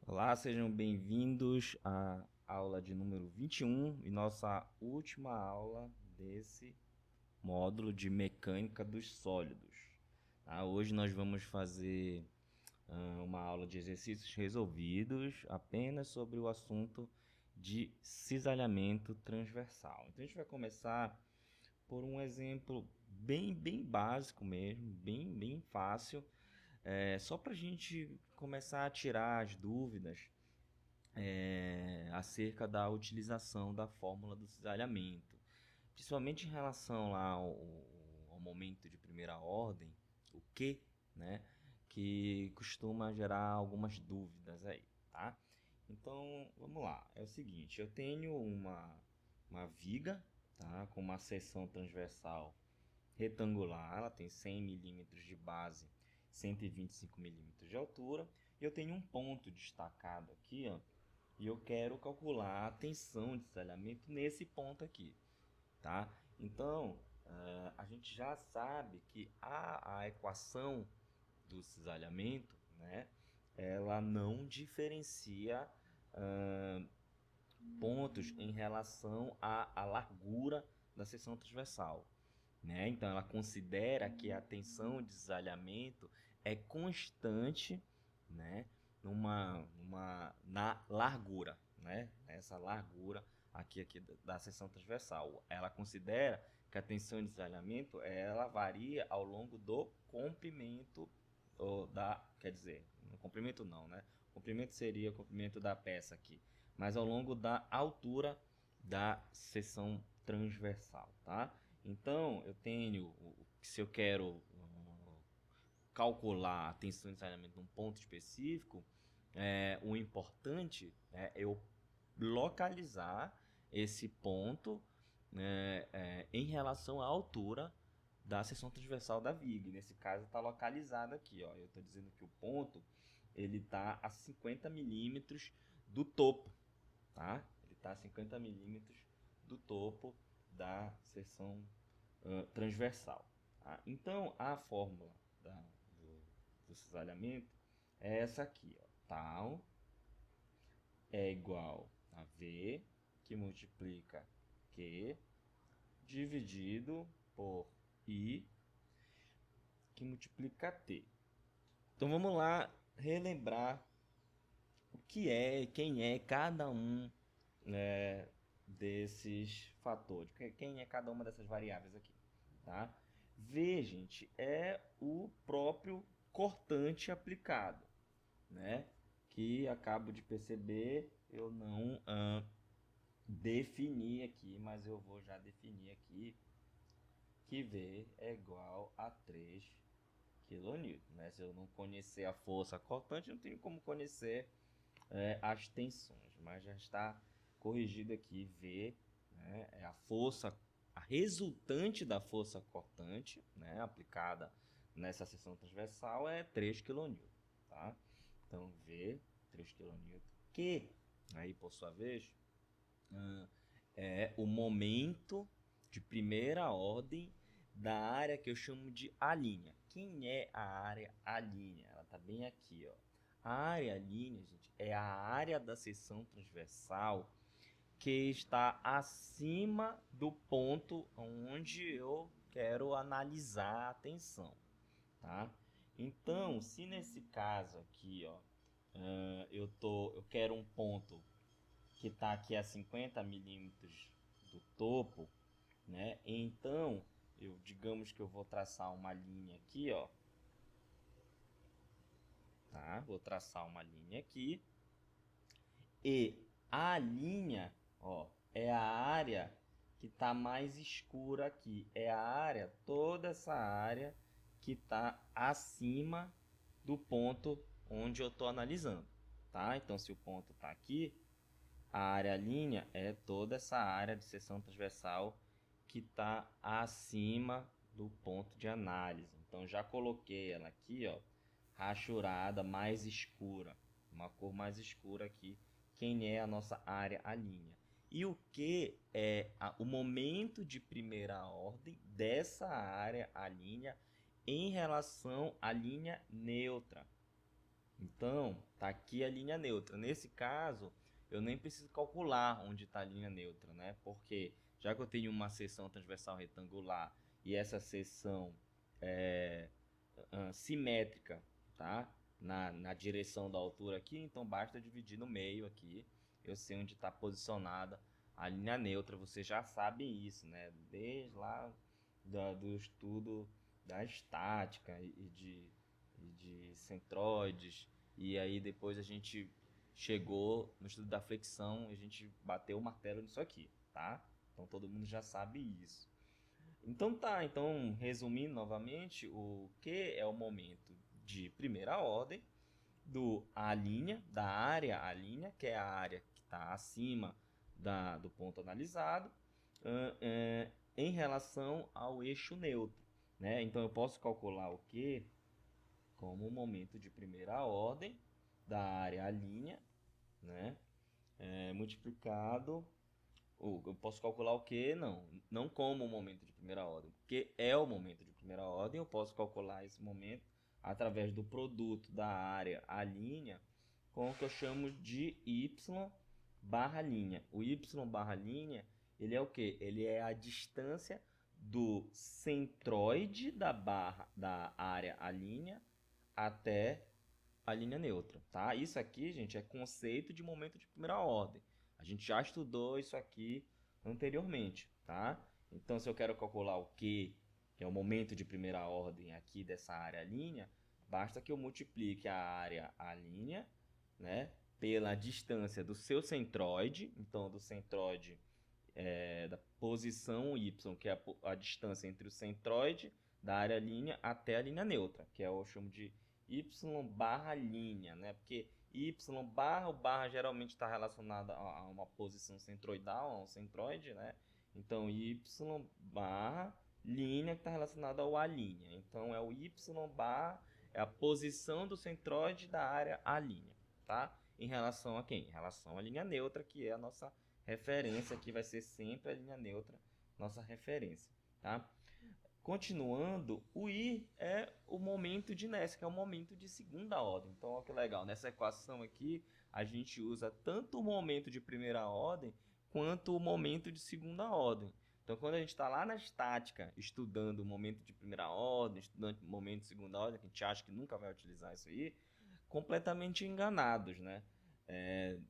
Olá, sejam bem-vindos à aula de número 21 e nossa última aula desse módulo de mecânica dos sólidos. Hoje nós vamos fazer uma aula de exercícios resolvidos apenas sobre o assunto de cisalhamento transversal. Então a gente vai começar por um exemplo bem básico mesmo, bem fácil, só para a gente começar a tirar as dúvidas acerca da utilização da fórmula do cisalhamento, principalmente em relação lá ao momento de primeira ordem, o que, né, que costuma gerar algumas dúvidas aí, tá? Então, vamos lá. É o seguinte, eu tenho uma viga, tá, com uma seção transversal retangular, ela tem 100 milímetros de base, 125 milímetros de altura, e eu tenho um ponto destacado aqui, ó, e eu quero calcular a tensão de cisalhamento nesse ponto aqui, tá? Então, a gente já sabe que a equação do cisalhamento, né, ela não diferencia pontos em relação à largura da seção transversal, né? Então, ela considera que a tensão de cisalhamento é constante, né, na largura, né? Essa largura aqui da seção transversal. Ela considera que a tensão de cisalhamento ela varia ao longo do comprimento quer dizer, no comprimento não, né? O comprimento seria o comprimento da peça aqui, mas ao longo da altura da seção transversal, tá? Então, eu tenho, se eu quero calcular a tensão de cisalhamento num ponto específico, o importante é eu localizar esse ponto, né, em relação à altura da seção transversal da viga. Nesse caso está localizado aqui, ó. Eu estou dizendo que o ponto ele está a 50 milímetros do topo, tá? Ele está a 50 milímetros do topo da seção transversal. Tá? Então a fórmula do cisalhamento é essa aqui, ó. Tal é igual a V que multiplica Q dividido por I que multiplica T. Então vamos lá relembrar o que é, quem é cada um, né, desses fatores, quem é cada uma dessas variáveis aqui, tá? V, gente, é o próprio cortante aplicado, né? Que acabo de perceber, eu não defini aqui, mas eu vou já definir aqui que V é igual a 3 kN, né? Se eu não conhecer a força cortante, eu não tenho como conhecer as tensões, mas já está corrigido aqui. V, né, é a força, a resultante da força cortante, né, aplicada nessa seção transversal é 3 kN, tá? Então V 3 kN, que aí por sua vez é o momento de primeira ordem da área que eu chamo de A'. Quem é a área A'? Ela está bem aqui, ó. A área A', gente, é a área da seção transversal que está acima do ponto onde eu quero analisar a tensão, tá? Então, se nesse caso aqui, ó, eu quero um ponto que está aqui a 50 milímetros do topo, né? Então, digamos que eu vou traçar uma linha aqui, ó, tá? Vou traçar uma linha aqui e a linha, ó, é a área que está mais escura aqui, é a área, toda essa área que está acima do ponto onde eu estou analisando, tá? Então, se o ponto está aqui, a área linha é toda essa área de seção transversal que está acima do ponto de análise. Então, já coloquei ela aqui, ó, rachurada, mais escura, uma cor mais escura aqui, quem é a nossa área a linha. E o que é o momento de primeira ordem dessa área a linha em relação à linha neutra, Então, tá aqui a linha neutra. Nesse caso, eu nem preciso calcular onde está a linha neutra, né? Porque já que eu tenho uma seção transversal retangular e essa seção é simétrica, tá? Na direção da altura aqui, então basta dividir no meio aqui. Eu sei onde está posicionada a linha neutra, você já sabe isso, né? Desde lá do estudo da estática e de centroides, e aí depois a gente chegou no estudo da flexão e a gente bateu o martelo nisso aqui, tá? Então todo mundo já sabe isso. Então tá, então resumindo novamente, o Q é o momento de primeira ordem da área A', que é a área que está acima do ponto analisado, em relação ao eixo neutro, né? Então eu posso calcular o Q como o momento de primeira ordem da área A', né? Multiplicado. Eu posso calcular o Q? Não como o momento de primeira ordem. Porque é o momento de primeira ordem, eu posso calcular esse momento através do produto da área A' com o que eu chamo de y barra linha. O y barra linha, ele é o quê? Ele é a distância do centroide da área A' até a linha neutra, tá? Isso aqui, gente, é conceito de momento de primeira ordem. A gente já estudou isso aqui anteriormente, tá? Então, se eu quero calcular o Q, que é o momento de primeira ordem aqui dessa área linha, basta que eu multiplique a área A', né, pela distância do seu centroide, então do centroide da posição y, que é a distância entre o centroide da área linha até a linha neutra, que eu chamo de y barra linha, né? Porque y barra, o barra geralmente está relacionado a uma posição centroidal, a um centroide, né? Então, y barra linha que está relacionado ao A'. Então, é o y barra, é a posição do centroide da área A', tá? Em relação a quem? Em relação à linha neutra, que é a nossa referência, que vai ser sempre a linha neutra, nossa referência, tá? Continuando, o I é o momento de inércia, que é o momento de segunda ordem. Então, olha que legal, nessa equação aqui, a gente usa tanto o momento de primeira ordem, quanto o momento de segunda ordem. Então, quando a gente está lá na estática, estudando o momento de primeira ordem, estudando o momento de segunda ordem, que a gente acha que nunca vai utilizar isso aí, completamente enganados, né?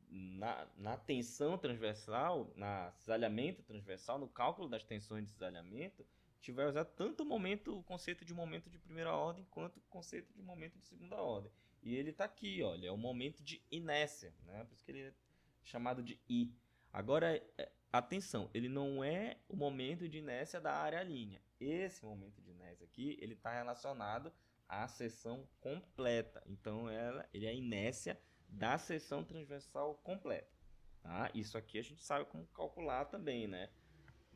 Na tensão transversal, na cisalhamento transversal, no cálculo das tensões de cisalhamento, a gente vai usar tanto o conceito de momento de primeira ordem, quanto o conceito de momento de segunda ordem. E ele está aqui, olha, é o momento de inércia, né? Por isso que ele é chamado de I. Agora, atenção, ele não é o momento de inércia da área linha. Esse momento de inércia aqui, ele está relacionado à seção completa. Então, ele é a inércia da seção transversal completa, tá? Isso aqui a gente sabe como calcular também, né?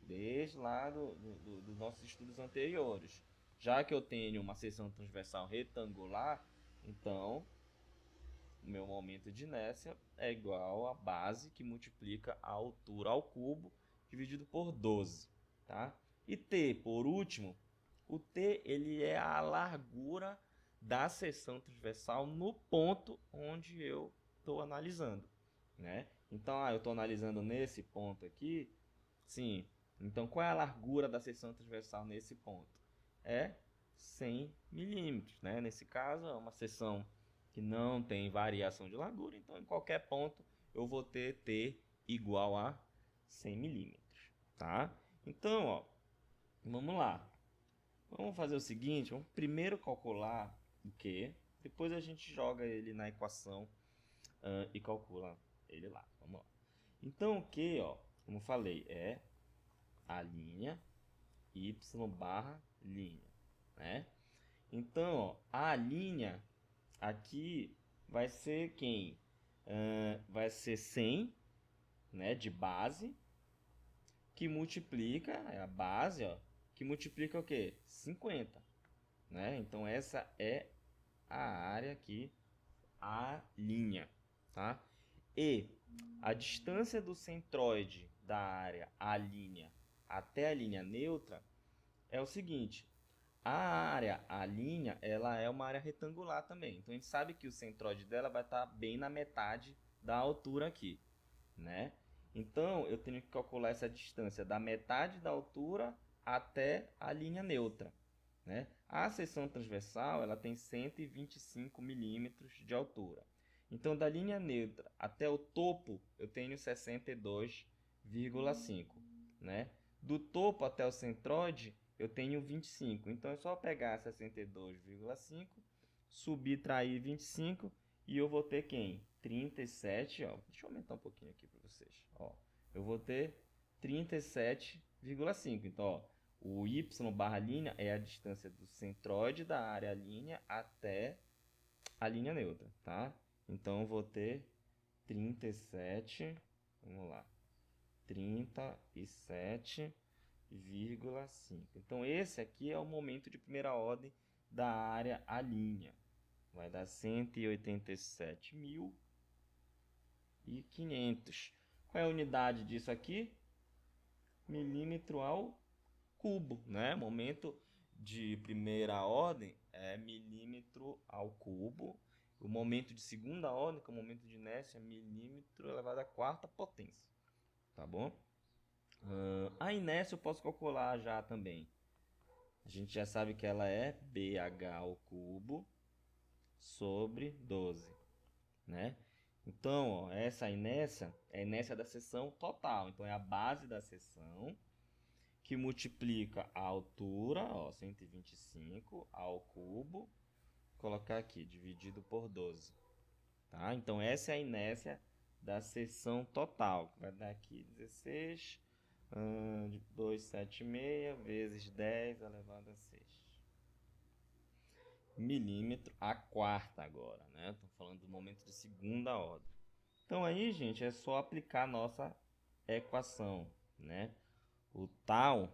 Desde lá dos nossos estudos anteriores. Já que eu tenho uma seção transversal retangular, então o meu momento de inércia é igual à base que multiplica a altura ao cubo dividido por 12, tá? E T, por último, o T ele é a largura da seção transversal no ponto onde eu estou analisando, né? Então, eu estou analisando nesse ponto aqui, sim. Então, qual é a largura da seção transversal nesse ponto? É 100 milímetros, né? Nesse caso, é uma seção que não tem variação de largura, então em qualquer ponto eu vou ter T igual a 100 milímetros, tá? Então, ó, vamos lá. Vamos fazer o seguinte, vamos primeiro calcular o Q, depois a gente joga ele na equação e calcula ele lá. Vamos lá. Então, o Q, ó, como eu falei, é a linha y barra linha, né? Então, ó, a linha aqui vai ser quem? Vai ser 100, né, de base, que multiplica, é a base, ó, que multiplica o quê? 50, né? Então, essa é a área aqui, a linha, tá? E a distância do centroide da área A' até a linha neutra é o seguinte: A área, a linha, ela é uma área retangular também. Então a gente sabe que o centroide dela vai estar bem na metade da altura aqui, né? Então eu tenho que calcular essa distância da metade da altura até a linha neutra, né? A seção transversal ela tem 125 milímetros de altura. Então da linha neutra até o topo eu tenho 62,5, né? Do topo até o centroide eu tenho 25. Então é só pegar 62,5, subtrair 25 e eu vou ter quem? 37, ó. Deixa eu aumentar um pouquinho aqui para vocês, ó. Eu vou ter 37,5. Então, ó, o y barra linha é a distância do centroide da área linha até a linha neutra, tá? Então eu vou ter 37, vamos lá, 37,5. Então esse aqui é o momento de primeira ordem da área à linha. Vai dar 187.500. Qual é a unidade disso aqui? Milímetro ao cubo, né? Momento de primeira ordem é milímetro ao cubo. O momento de segunda ordem, que é o momento de inércia, é milímetro elevado à quarta potência. Tá bom? A inércia eu posso calcular já também. A gente já sabe que ela é BH ao cubo sobre 12, né? Então, ó, essa inércia é a inércia da seção total. Então, é a base da seção que multiplica a altura, ó, 125 ao cubo, colocar aqui, dividido por 12. Tá? Então, essa é a inércia da seção total, que vai dar aqui 16, 276 vezes 10 elevado a 6. Milímetro a quarta agora, né? Estou falando do momento de segunda ordem. Então aí, gente, é só aplicar a nossa equação, né? O tal,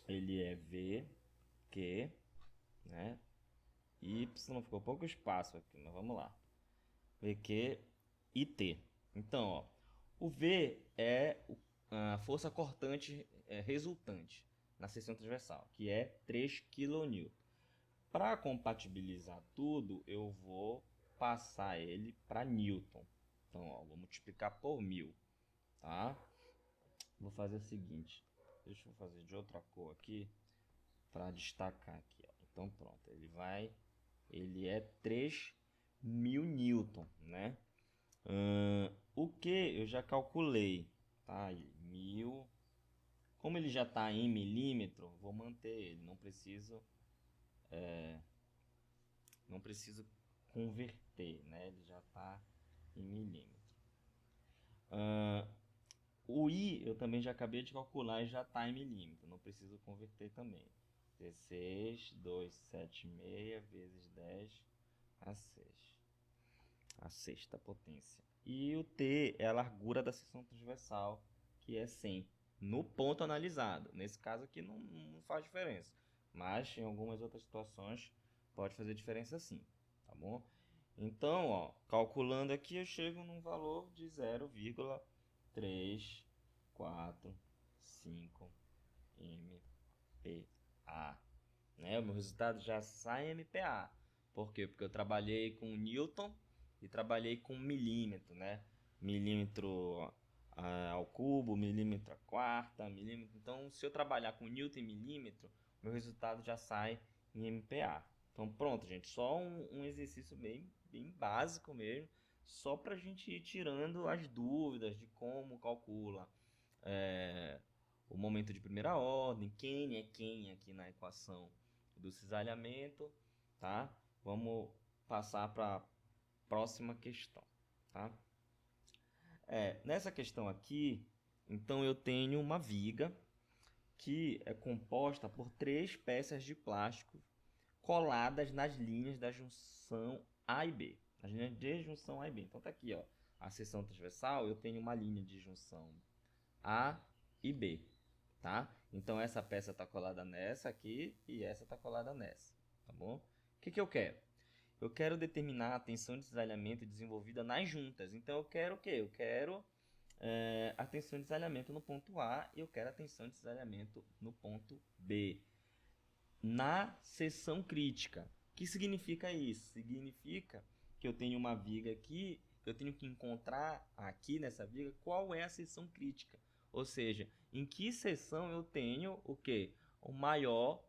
ele é V, Q, né? Y, ficou pouco espaço aqui, mas vamos lá. V, Q e T. Então, ó, o V é a força cortante resultante na seção transversal, que é 3 kN. Para compatibilizar tudo, eu vou passar ele para Newton. Então, ó, vou multiplicar por 1000, tá? Vou fazer o seguinte, deixa eu fazer de outra cor aqui para destacar aqui, ó. Então, pronto, ele é 3.000 newton, né? O que eu já calculei, tá? 1000. Como ele já está em milímetro, vou manter ele, não preciso converter, né? Ele já está em milímetro. O I eu também já acabei de calcular e já está em milímetro, não preciso converter também. 16,276 vezes 10 a 6. A sexta potência. E o T é a largura da seção transversal, que é 100, no ponto analisado. Nesse caso aqui não faz diferença, mas em algumas outras situações pode fazer diferença sim, tá bom? Então, ó, calculando aqui, eu chego num valor de 0,345 MPa, né? O meu resultado já sai em MPa. Por quê? Porque eu trabalhei com Newton e trabalhei com milímetro, né? Milímetro ao cubo, milímetro à quarta, milímetro. Então, se eu trabalhar com Newton e milímetro, meu resultado já sai em MPa. Então, pronto, gente. Só um exercício bem básico mesmo, só para a gente ir tirando as dúvidas de como calcula o momento de primeira ordem, quem é quem aqui na equação do cisalhamento, tá? Vamos passar para a próxima questão, tá? Nessa questão aqui, então eu tenho uma viga que é composta por 3 peças de plástico coladas nas linhas da junção A e B, nas linhas de junção A e B. Então tá aqui, ó, a seção transversal, eu tenho uma linha de junção A e B, tá? Então essa peça está colada nessa aqui e essa está colada nessa, tá bom? O que eu quero? Eu quero determinar a tensão de cisalhamento desenvolvida nas juntas. Então eu quero o quê? Eu quero a tensão de cisalhamento no ponto A e eu quero a tensão de cisalhamento no ponto B. na seção crítica. O que significa isso? Significa que eu tenho uma viga aqui, eu tenho que encontrar aqui nessa viga qual é a seção crítica. Ou seja, em que seção eu tenho o quê? O maior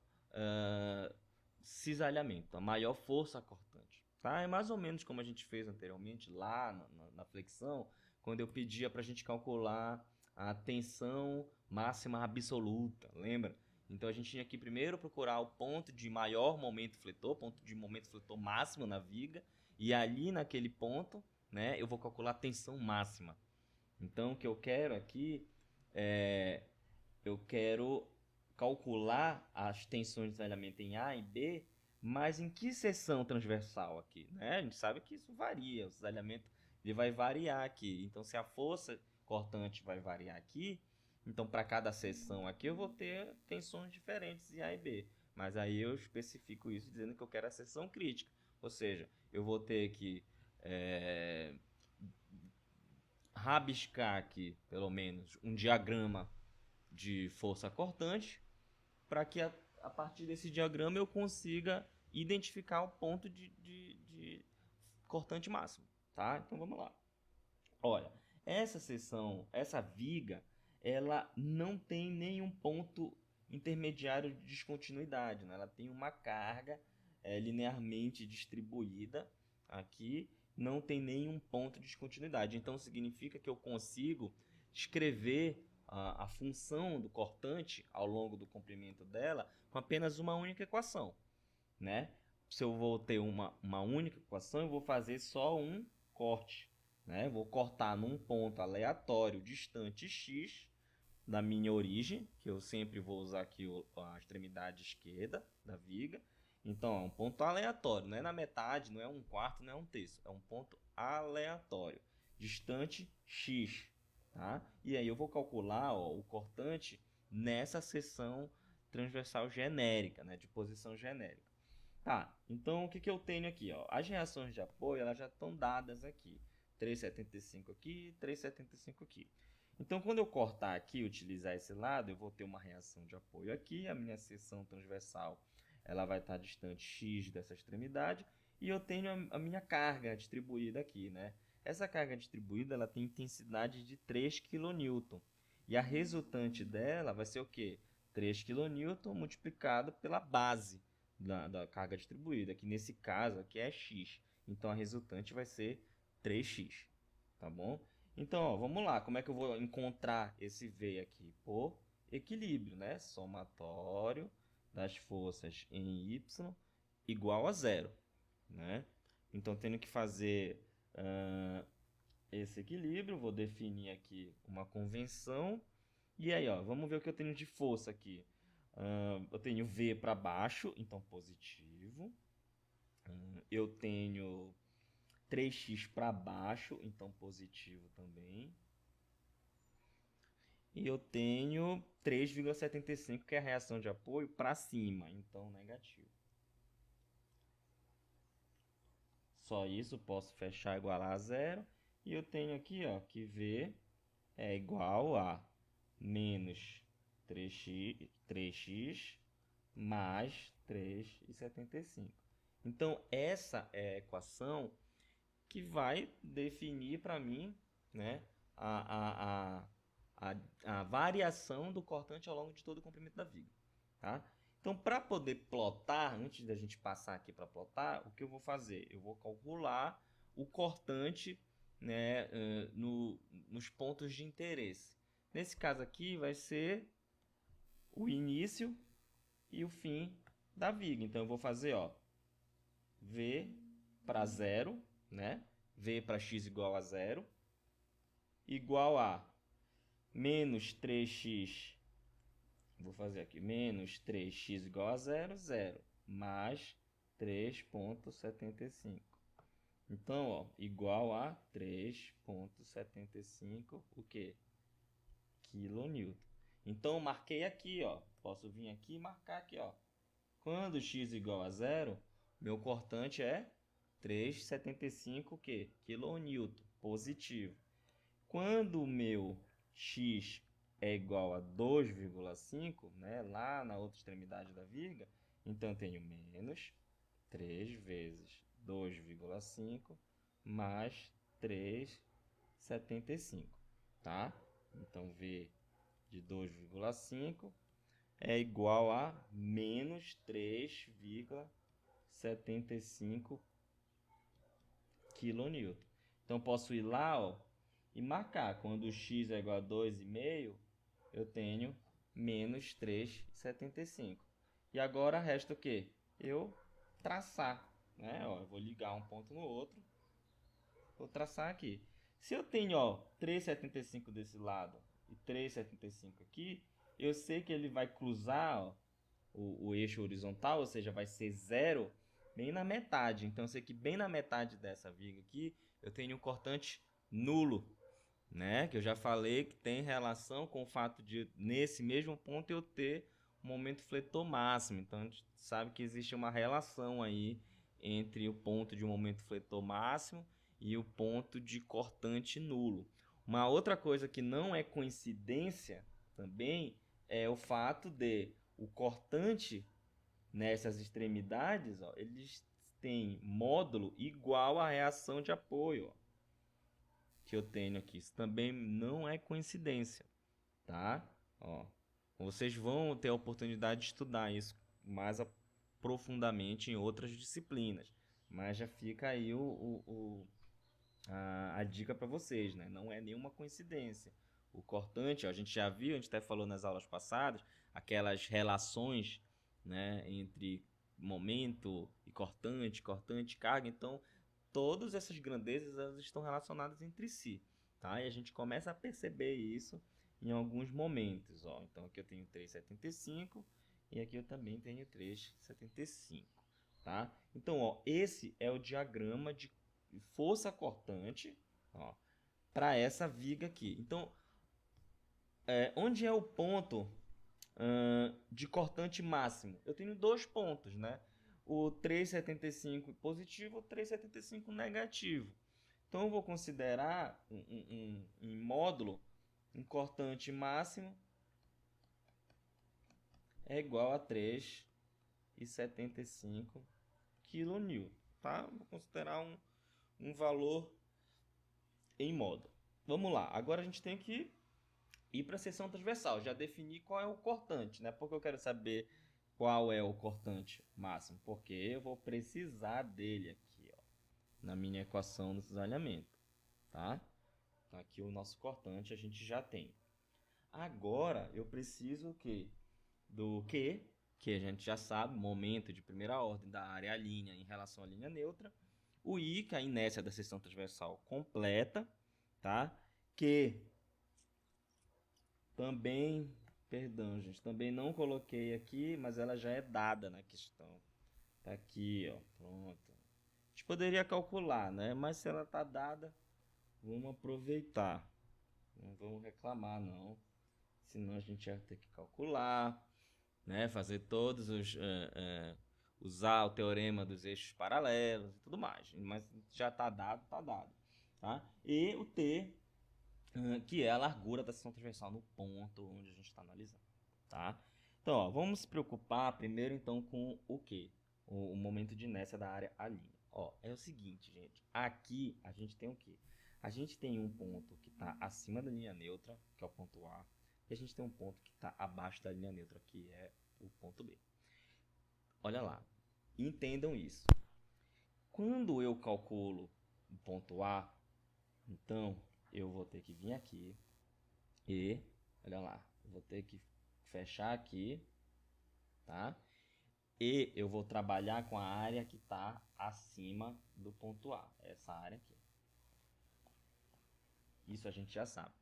cisalhamento, a maior força cortante. Tá? É mais ou menos como a gente fez anteriormente lá na flexão, quando eu pedia para a gente calcular a tensão máxima absoluta, lembra? Então a gente tinha que primeiro procurar o ponto de maior momento fletor, ponto de momento fletor máximo na viga, e ali naquele ponto, né, eu vou calcular a tensão máxima. Então o que eu quero aqui eu quero calcular as tensões de cisalhamento em A e B, mas em que seção transversal aqui, né? A gente sabe que isso varia, o cisalhamento ele vai variar aqui. Então se a força cortante vai variar aqui, então para cada seção aqui eu vou ter tensões diferentes em A e B. Mas aí eu especifico isso dizendo que eu quero a seção crítica. Ou seja, eu vou ter que rabiscar aqui, pelo menos, um diagrama de força cortante, para que a partir desse diagrama eu consiga identificar o ponto de cortante máximo, tá? Então vamos lá. Olha, essa seção, essa viga, ela não tem nenhum ponto intermediário de descontinuidade, né? Ela tem uma carga linearmente distribuída aqui, não tem nenhum ponto de descontinuidade. Então significa que eu consigo escrever a função do cortante ao longo do comprimento dela com apenas uma única equação, né? Se eu vou ter uma única equação, eu vou fazer só um corte, né? Vou cortar num ponto aleatório distante x da minha origem, que eu sempre vou usar aqui a extremidade esquerda da viga. Então, é um ponto aleatório, não é na metade, não é um quarto, não é um terço, é um ponto aleatório, distante x. Tá? E aí eu vou calcular o cortante nessa seção transversal genérica, né, de posição genérica. Tá, então o que eu tenho aqui? Ó? As reações de apoio elas já estão dadas aqui. 3,75 aqui, 3,75 aqui. Então, quando eu cortar aqui e utilizar esse lado, eu vou ter uma reação de apoio aqui. A minha seção transversal ela vai estar distante x dessa extremidade. E eu tenho a minha carga distribuída aqui, né? Essa carga distribuída ela tem intensidade de 3 kN. E a resultante dela vai ser o quê? 3 kN multiplicado pela base da carga distribuída, que nesse caso aqui é x. Então a resultante vai ser 3x, tá bom? Então, ó, vamos lá, como é que eu vou encontrar esse V aqui? Por equilíbrio, né? Somatório das forças em Y igual a zero, né? Então, tendo que fazer esse equilíbrio, vou definir aqui uma convenção. E aí, ó, vamos ver o que eu tenho de força aqui. Eu tenho V para baixo, então positivo. Eu tenho 3x para baixo, então positivo também. E eu tenho 3,75, que é a reação de apoio, para cima, então negativo. Só isso, posso fechar igualar a zero. E eu tenho aqui ó, que V é igual a menos 3x mais 3,75. Então, essa é a equação que vai definir para mim, né, a variação do cortante ao longo de todo o comprimento da viga. Tá? Então, para poder plotar, antes da gente passar aqui para plotar, o que eu vou fazer? Eu vou calcular o cortante, né, nos pontos de interesse. Nesse caso aqui vai ser o início e o fim da viga. Então, eu vou fazer ó, V para zero, né? V para x igual a zero, igual a menos 3x, vou fazer aqui, menos 3x igual a zero, zero, mais 3,75. Então, ó, igual a 3,75, o quê? Quilonewton. Então, eu marquei aqui, ó, posso vir aqui e marcar aqui, ó. Quando x igual a zero, meu cortante é 3,75 que quilonewton positivo. Quando o meu x é igual a 2,5, né, lá na outra extremidade da viga, Então, eu tenho menos 3 vezes 2,5 mais 3,75, tá? Então, V de 2,5 é igual a menos 3,75 kN. Então, posso ir lá, ó, e marcar. Quando x é igual a 2,5, eu tenho menos 3,75. E agora resta o quê? Eu traçar, né? Ó, eu vou ligar um ponto no outro. Vou traçar aqui. Se eu tenho, ó, 3,75 desse lado e 3,75 aqui, eu sei que ele vai cruzar, ó, o eixo horizontal, ou seja, vai ser zero bem na metade. Então, eu sei que bem na metade dessa viga aqui, eu tenho um cortante nulo, né? Que eu já falei que tem relação com o fato de, nesse mesmo ponto, eu ter um momento fletor máximo. Então, a gente sabe que existe uma relação aí entre o ponto de momento fletor máximo e o ponto de cortante nulo. Uma outra coisa que não é coincidência também é o fato de o cortante nessas extremidades, ó, eles têm módulo igual à reação de apoio, ó, que eu tenho aqui. Isso também não é coincidência, tá? Ó, vocês vão ter a oportunidade de estudar isso mais profundamente em outras disciplinas, mas já fica aí a dica para vocês, né? Não é nenhuma coincidência. O cortante, ó, a gente já viu, a gente até falou nas aulas passadas, aquelas relações, né, entre momento e cortante, cortante, carga. Então, todas essas grandezas elas estão relacionadas entre si, tá? E a gente começa a perceber isso em alguns momentos, ó. Então, aqui eu tenho 3,75 e aqui eu também tenho 3,75, tá? Então, ó, esse é o diagrama de força cortante, ó, para essa viga aqui. Então, onde é o ponto de cortante máximo? Eu tenho dois pontos, né? O 3,75 positivo e o 3,75 negativo. Então, eu vou considerar um módulo, um cortante máximo é igual a 3,75 kN, tá? Vou considerar um valor em módulo. Vamos lá, agora a gente tem que ir para a seção transversal. Já defini qual é o cortante, né? Porque eu quero saber qual é o cortante máximo, porque eu vou precisar dele aqui, ó, na minha equação do cisalhamento, tá? Então, aqui o nosso cortante a gente já tem. Agora eu preciso o quê? Do Q, que a gente já sabe, momento de primeira ordem da área à linha em relação à linha neutra. O I, que é a inércia da seção transversal completa, tá? Que também, perdão, gente, também não coloquei aqui, mas ela já é dada na questão. Tá aqui, ó, pronto. A gente poderia calcular, né? Mas se ela tá dada, vamos aproveitar. Não vamos reclamar, não. Senão a gente ia ter que calcular, né? Fazer todos os... usar o teorema dos eixos paralelos e tudo mais. Mas já tá dado, tá? E o T, que é a largura da seção transversal no ponto onde a gente está analisando, tá? Então, ó, vamos se preocupar primeiro então com o quê? O momento de inércia da área à linha. Ó, é o seguinte, gente. Aqui a gente tem o quê? A gente tem um ponto que está acima da linha neutra, que é o ponto A, e a gente tem um ponto que está abaixo da linha neutra, que é o ponto B. Olha lá, entendam isso. Quando eu calculo o ponto A, então eu vou ter que vir aqui e, olha lá, eu vou ter que fechar aqui, tá? E eu vou trabalhar com a área que está acima do ponto A, essa área aqui. Isso a gente já sabe,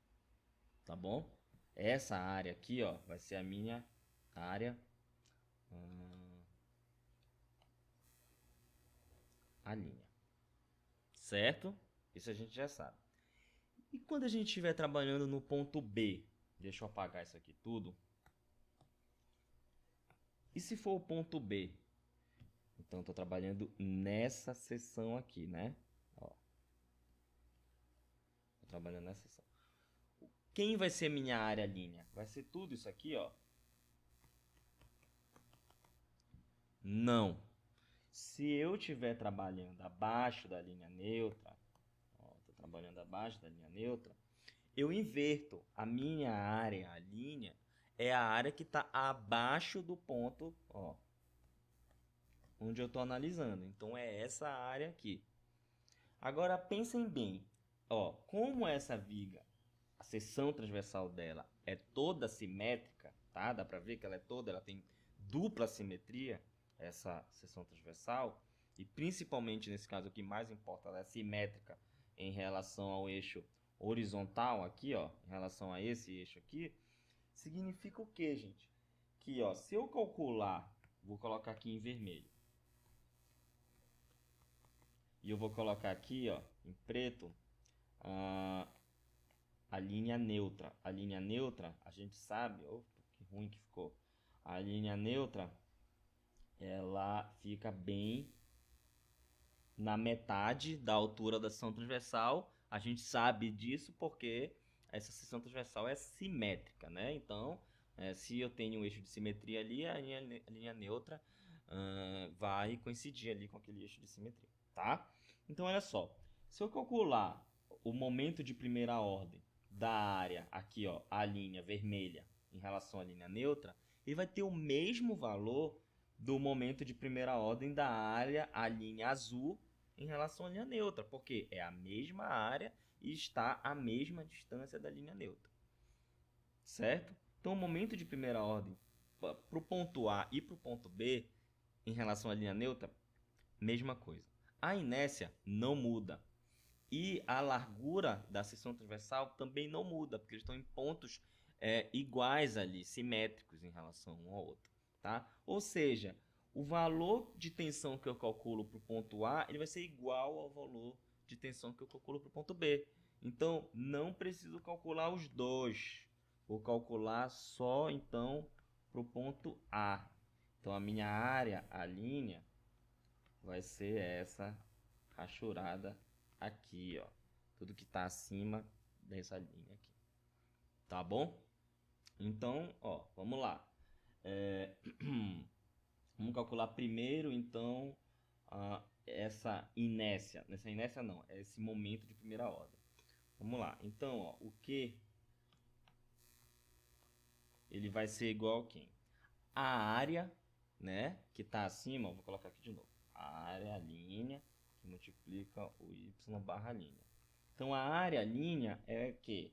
tá bom? Essa área aqui, ó, vai ser a minha área a linha, certo? Isso a gente já sabe. E quando a gente estiver trabalhando no ponto B, deixa eu apagar isso aqui tudo. E se for o ponto B? Então, estou trabalhando nessa seção aqui, né? Ó, tô trabalhando nessa seção. Quem vai ser minha área linha? Vai ser tudo isso aqui, ó. Não. Se eu estiver trabalhando abaixo da linha neutra, estou trabalhando abaixo da linha neutra, eu inverto. A minha área, a linha, é a área que está abaixo do ponto, onde eu estou analisando. Então é essa área aqui. Agora pensem bem, como essa viga, a seção transversal dela é toda simétrica, tá? Dá para ver que ela tem dupla simetria, essa seção transversal, e principalmente nesse caso o que mais importa, ela é simétrica em relação ao eixo horizontal aqui, em relação a esse eixo aqui, significa o que, gente? Que, se eu calcular, vou colocar aqui em vermelho, e eu vou colocar aqui, em preto, a linha neutra. A linha neutra, a gente sabe, que ruim que ficou. A linha neutra, ela fica bem na metade da altura da seção transversal. A gente sabe disso porque essa seção transversal é simétrica, né? Então, se eu tenho um eixo de simetria ali, a linha neutra vai coincidir ali com aquele eixo de simetria, tá? Então, olha só. Se eu calcular o momento de primeira ordem da área, aqui, a linha vermelha, em relação à linha neutra, ele vai ter o mesmo valor do momento de primeira ordem da área, a linha azul, em relação à linha neutra, porque é a mesma área e está à mesma distância da linha neutra. Certo? Então, o momento de primeira ordem para o ponto A e para o ponto B, em relação à linha neutra, mesma coisa. A inércia não muda. E a largura da seção transversal também não muda, porque eles estão em pontos iguais ali, simétricos em relação um ao outro. Tá? Ou seja, o valor de tensão que eu calculo para o ponto A ele vai ser igual ao valor de tensão que eu calculo para o ponto B. Então, não preciso calcular os dois. Vou calcular só, então, para o ponto A. Então, a minha área, a linha, vai ser essa rachurada aqui, tudo que está acima dessa linha aqui, tá bom? Então, vamos lá. Vamos calcular primeiro, então, essa inércia. Essa inércia não, é esse momento de primeira ordem. Vamos lá. Então, o Q ele vai ser igual a quem? A área, né, que está acima, vou colocar aqui de novo. A área, a linha, que multiplica o y barra linha. Então, a área linha é que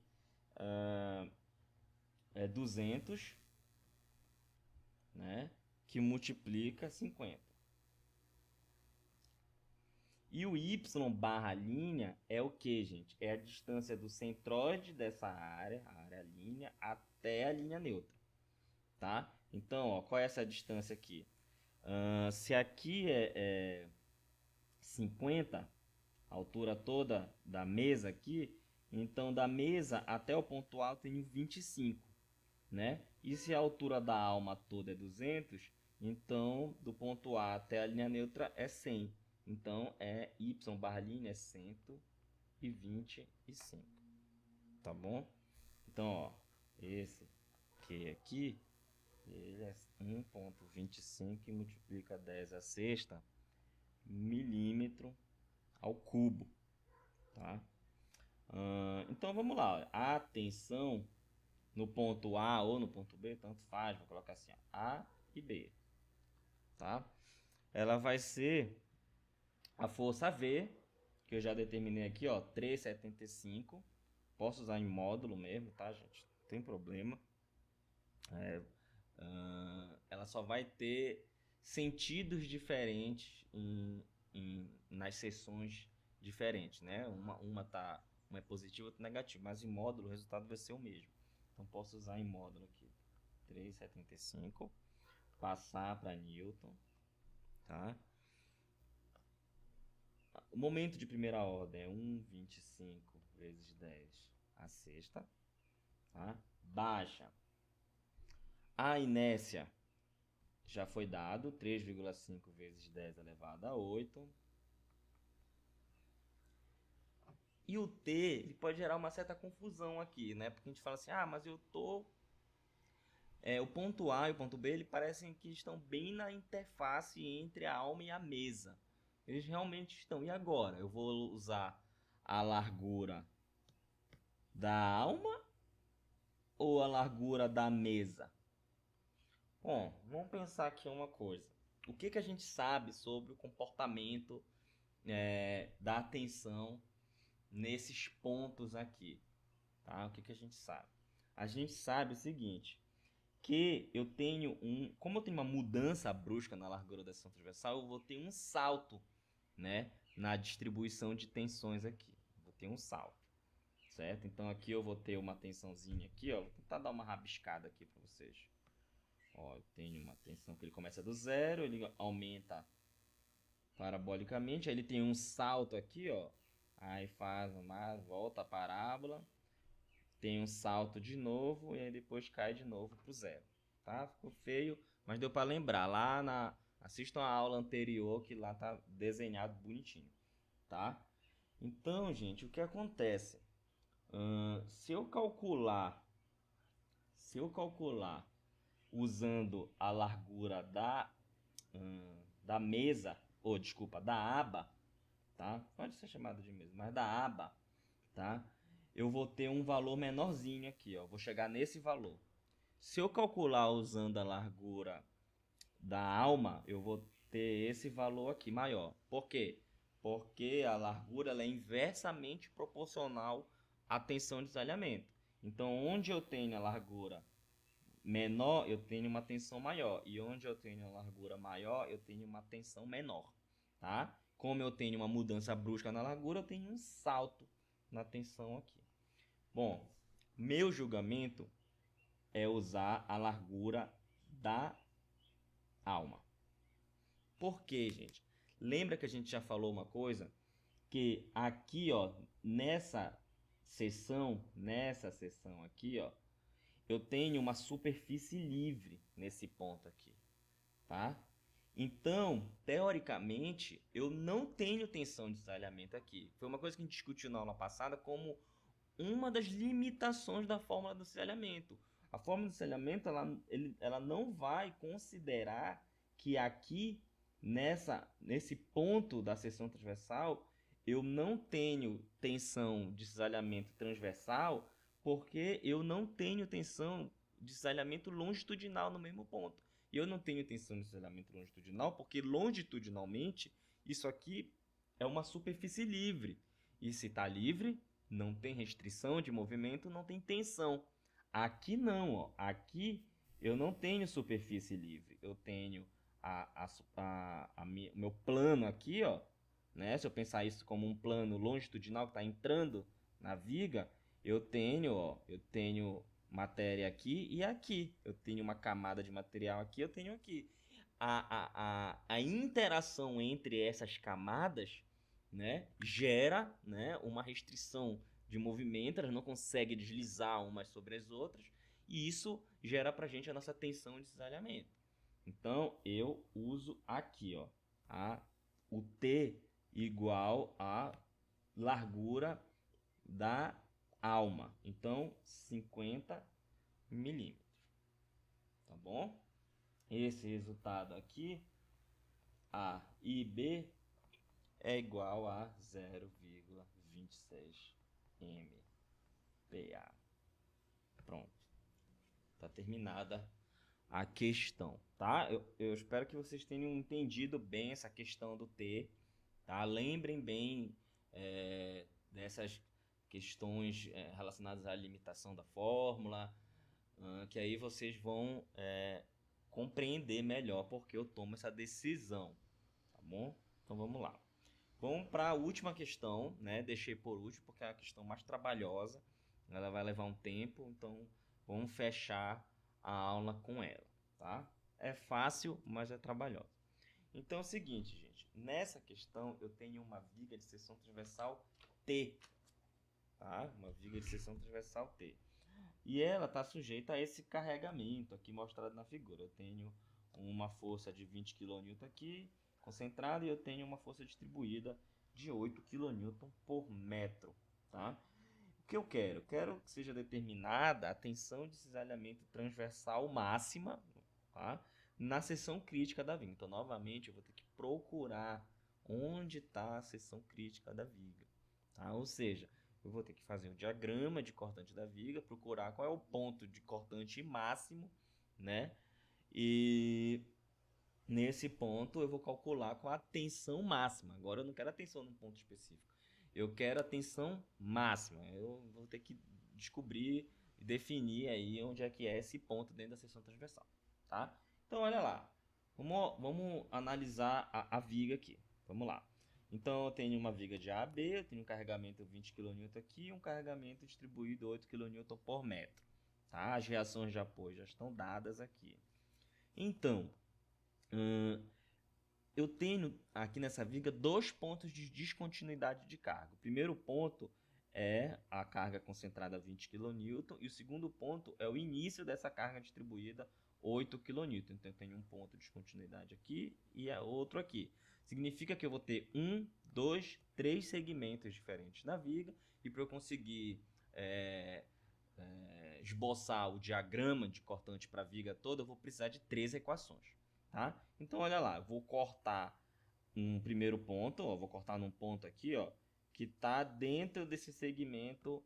é 200, né, que multiplica 50. E o y barra linha é o que, gente? É a distância do centroide dessa área, a área linha, até a linha neutra. Tá? Então, qual é essa distância aqui? Se aqui é 50, a altura toda da mesa aqui, então da mesa até o ponto A eu tenho 25, né? E se a altura da alma toda é 200, então do ponto A até a linha neutra é 100. Então é y barra linha é 125, tá bom? Então, esse Q aqui, ele é 1,25 e multiplica 10 a sexta milímetro ao cubo, tá? Então vamos lá, a tensão no ponto A ou no ponto B, tanto faz, vou colocar assim, A e B, tá? Ela vai ser a força V, que eu já determinei aqui, 3,75, posso usar em módulo mesmo, tá, gente? Não tem problema. Ela só vai ter sentidos diferentes nas seções diferentes, né? Uma é positiva, outra negativa, mas em módulo o resultado vai ser o mesmo. Então posso usar em módulo aqui 3,75, passar para Newton, tá? O momento de primeira ordem é 1,25 vezes 10 a sexta, tá? Baixa. A inércia já foi dado, 3,5 vezes 10 elevado a 8. E o T ele pode gerar uma certa confusão aqui, né? Porque a gente fala assim, mas eu tô o ponto A e o ponto B, eles parecem que estão bem na interface entre a alma e a mesa. Eles realmente estão. E agora? Eu vou usar a largura da alma ou a largura da mesa? Bom, vamos pensar aqui uma coisa. O que a gente sabe sobre o comportamento da atenção nesses pontos aqui? Tá? O que a gente sabe? A gente sabe o seguinte, que eu tenho como eu tenho uma mudança brusca na largura da seção transversal, eu vou ter um salto, né, na distribuição de tensões aqui. Vou ter um salto, certo? Então aqui eu vou ter uma tensãozinha aqui, ó. Vou tentar dar uma rabiscada aqui para vocês. Ó, eu tenho uma tensão que ele começa do zero, ele aumenta parabolicamente, aí ele tem um salto aqui, ó. Aí faz volta a parábola, tem um salto de novo e aí depois cai de novo pro zero, tá? Ficou feio, mas deu para lembrar. Assistam a aula anterior que lá tá desenhado bonitinho, tá? Então, gente, o que acontece? Se eu calcular usando a largura da mesa, ou desculpa, da aba, tá? Pode ser chamado de mesa, mas da aba, tá? Eu vou ter um valor menorzinho aqui, ó. Vou chegar nesse valor. Se eu calcular usando a largura da alma, eu vou ter esse valor aqui maior. Por quê? Porque a largura ela é inversamente proporcional à tensão de desalhamento. Então, onde eu tenho a largura menor, eu tenho uma tensão maior. E onde eu tenho a largura maior, eu tenho uma tensão menor. Tá? Como eu tenho uma mudança brusca na largura, eu tenho um salto na tensão aqui. Bom, meu julgamento é usar a largura da alma. Por quê, gente? Lembra que a gente já falou uma coisa? Que aqui, ó, nessa seção aqui, ó, eu tenho uma superfície livre nesse ponto aqui, tá? Então, teoricamente, eu não tenho tensão de desalhamento aqui. Foi uma coisa que a gente discutiu na aula passada como uma das limitações da fórmula do desalhamento. A fórmula do desalhamento ela não vai considerar que aqui, nesse ponto da seção transversal, eu não tenho tensão de desalhamento transversal, porque eu não tenho tensão de desalhamento longitudinal no mesmo ponto. E eu não tenho tensão de desalhamento longitudinal, porque longitudinalmente isso aqui é uma superfície livre. E se está livre, não tem restrição de movimento, não tem tensão. Aqui não, ó. Aqui eu não tenho superfície livre. Eu tenho o meu plano aqui, ó, né? Se eu pensar isso como um plano longitudinal que está entrando na viga, eu tenho matéria aqui e aqui. Eu tenho uma camada de material aqui, eu tenho aqui. A interação entre essas camadas, né, gera, né, uma restrição de movimento, elas não conseguem deslizar umas sobre as outras, e isso gera para a gente a nossa tensão de desalhamento. Então, eu uso aqui, ó, o T igual a largura da alma. Então, 50 milímetros. Tá bom? Esse resultado aqui, A e B, é igual a 0,26 MPa. Pronto. Tá terminada a questão, tá? Eu espero que vocês tenham entendido bem essa questão do T, tá? Lembrem bem dessas questões relacionadas à limitação da fórmula, que aí vocês vão compreender melhor porque eu tomo essa decisão, tá bom? Então vamos lá. Vamos para a última questão, né? Deixei por último porque é a questão mais trabalhosa, ela vai levar um tempo, então vamos fechar a aula com ela, tá? É fácil, mas é trabalhosa. Então é o seguinte, gente, nessa questão eu tenho uma viga de seção transversal T, tá? Uma viga de seção transversal T. E ela está sujeita a esse carregamento aqui mostrado na figura. Eu tenho uma força de 20 kN aqui, concentrada, e eu tenho uma força distribuída de 8 kN por metro, tá? que eu quero? Quero que seja determinada a tensão de cisalhamento transversal máxima, tá? Na seção crítica da viga. Então, novamente, eu vou ter que procurar onde está a seção crítica da viga, tá? Ou seja, eu vou ter que fazer o diagrama de cortante da viga, procurar qual é o ponto de cortante máximo, né? E nesse ponto eu vou calcular qual a tensão máxima. Agora eu não quero a tensão num ponto específico. Eu quero a tensão máxima. Eu vou ter que descobrir e definir aí onde é que é esse ponto dentro da seção transversal, tá? Então, olha lá. Vamos analisar a viga aqui. Vamos lá. Então, eu tenho uma viga de A a B, eu tenho um carregamento 20 kN aqui e um carregamento distribuído 8 kN por metro. Tá? As reações de apoio já estão dadas aqui. Então, eu tenho aqui nessa viga dois pontos de descontinuidade de carga. O primeiro ponto é a carga concentrada 20 kN e o segundo ponto é o início dessa carga distribuída 8 kN. Então eu tenho um ponto de descontinuidade aqui e outro aqui. Significa que eu vou ter 1, 2, 3 segmentos diferentes na viga e para eu conseguir esboçar o diagrama de cortante para a viga toda, eu vou precisar de 3 equações. Tá? Então, olha lá, eu vou cortar um primeiro ponto, ó, vou cortar num ponto aqui, ó, que está dentro desse segmento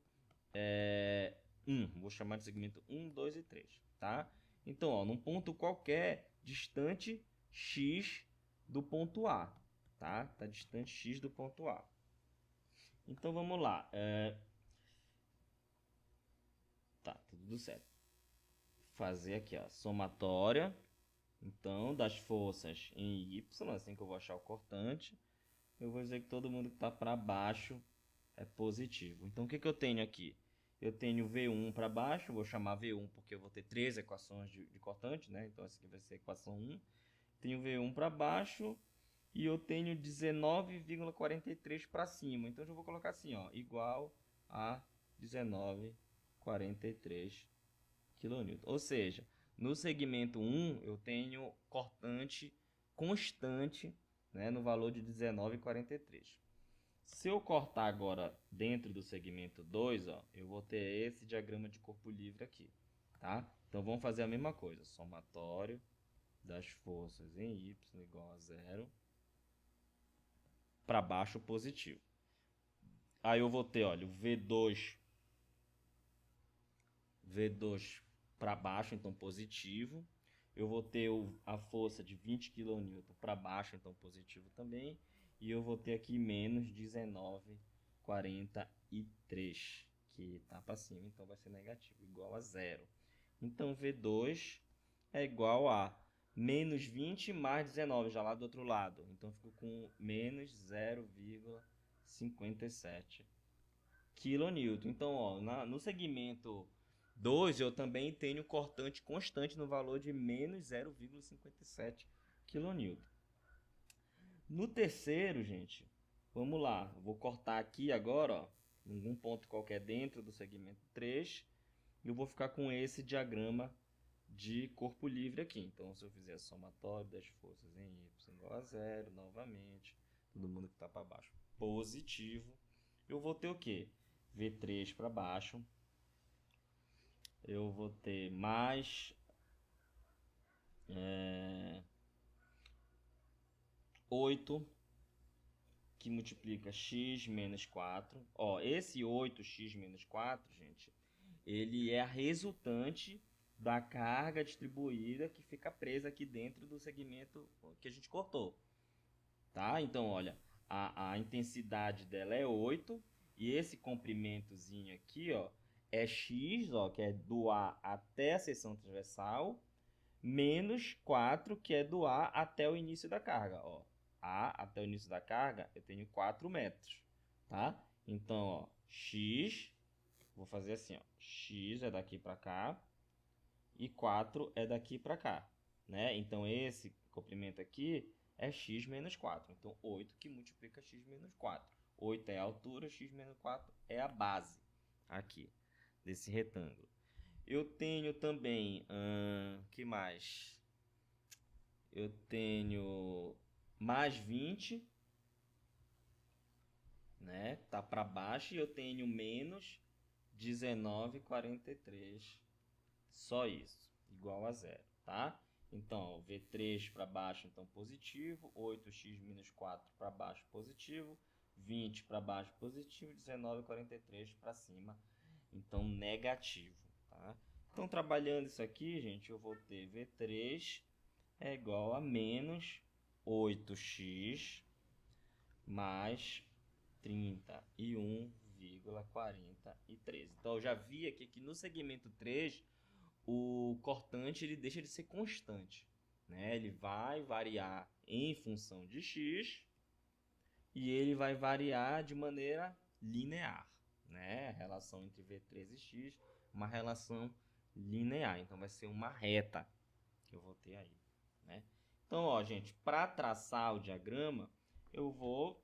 1. Vou chamar de segmento 1, 2 e 3. Tá? Então, ó, num ponto qualquer, distante x do ponto A. Tá? Tá distante x do ponto A. Então, vamos lá. Tá, tudo certo. Fazer aqui, ó, somatória. Então, das forças em Y, assim que eu vou achar o cortante, eu vou dizer que todo mundo que está para baixo é positivo. Então, o que eu tenho aqui? Eu tenho V1 para baixo, vou chamar V1 porque eu vou ter 3 equações de cortante, né? Então, essa aqui vai ser a equação 1. Tenho V1 para baixo e eu tenho 19,43 para cima. Então, eu já vou colocar assim, ó, igual a 19,43 kN. Ou seja, no segmento 1, eu tenho cortante constante, né, no valor de 19,43. Se eu cortar agora dentro do segmento 2, ó, eu vou ter esse diagrama de corpo livre aqui. Tá? Então, vamos fazer a mesma coisa. Somatório das forças em Y igual a 0. Para baixo, positivo. Aí eu vou ter, olha, o V2 para baixo, então positivo. Eu vou ter a força de 20 kN para baixo, então positivo também. E eu vou ter aqui menos 19,43, que está para cima, então vai ser negativo, igual a 0. Então V2 é igual a menos 20 mais 19, já lá do outro lado. Então eu fico com menos 0,57 kN. Então, ó, no segmento 2, eu também tenho cortante constante no valor de menos 0,57 kN. No terceiro, gente, vamos lá. Eu vou cortar aqui agora, ó, em um ponto qualquer dentro do segmento 3. E eu vou ficar com esse diagrama de corpo livre aqui. Então, se eu fizer a somatória das forças em Y igual a 0, novamente, todo mundo que está para baixo positivo, eu vou ter o quê? V3 para baixo. Eu vou ter mais 8, que multiplica x menos 4. Ó, esse 8x menos 4, gente, ele é a resultante da carga distribuída que fica presa aqui dentro do segmento que a gente cortou. Tá? Então, olha, a intensidade dela é 8 e esse comprimentozinho aqui, ó, é x, ó, que é do A até a seção transversal, menos 4, que é do A até o início da carga. Ó. A até o início da carga, eu tenho 4 metros. Tá? Então, ó, x, vou fazer assim, ó, x é daqui para cá e 4 é daqui para cá. Né? Então, esse comprimento aqui é x menos 4. Então, 8 que multiplica x menos 4. 8 é a altura, x menos 4 é a base aqui desse retângulo. Eu tenho também, que mais? Eu tenho mais 20, né? Tá para baixo, e eu tenho menos 19,43. Só isso, igual a zero, tá? Então, V3 para baixo, então positivo, 8x menos 4 para baixo, positivo, 20 para baixo, positivo, 19,43 para cima, então negativo, tá? Então, trabalhando isso aqui, gente, eu vou ter V3 é igual a menos 8x mais 31,43. Então, eu já vi aqui que no segmento 3, o cortante ele deixa de ser constante, né? Ele vai variar em função de x e ele vai variar de maneira linear, né? A relação entre V3 e x, uma relação linear. Então, vai ser uma reta que eu vou ter aí, né? Então, ó, gente, para traçar o diagrama, eu vou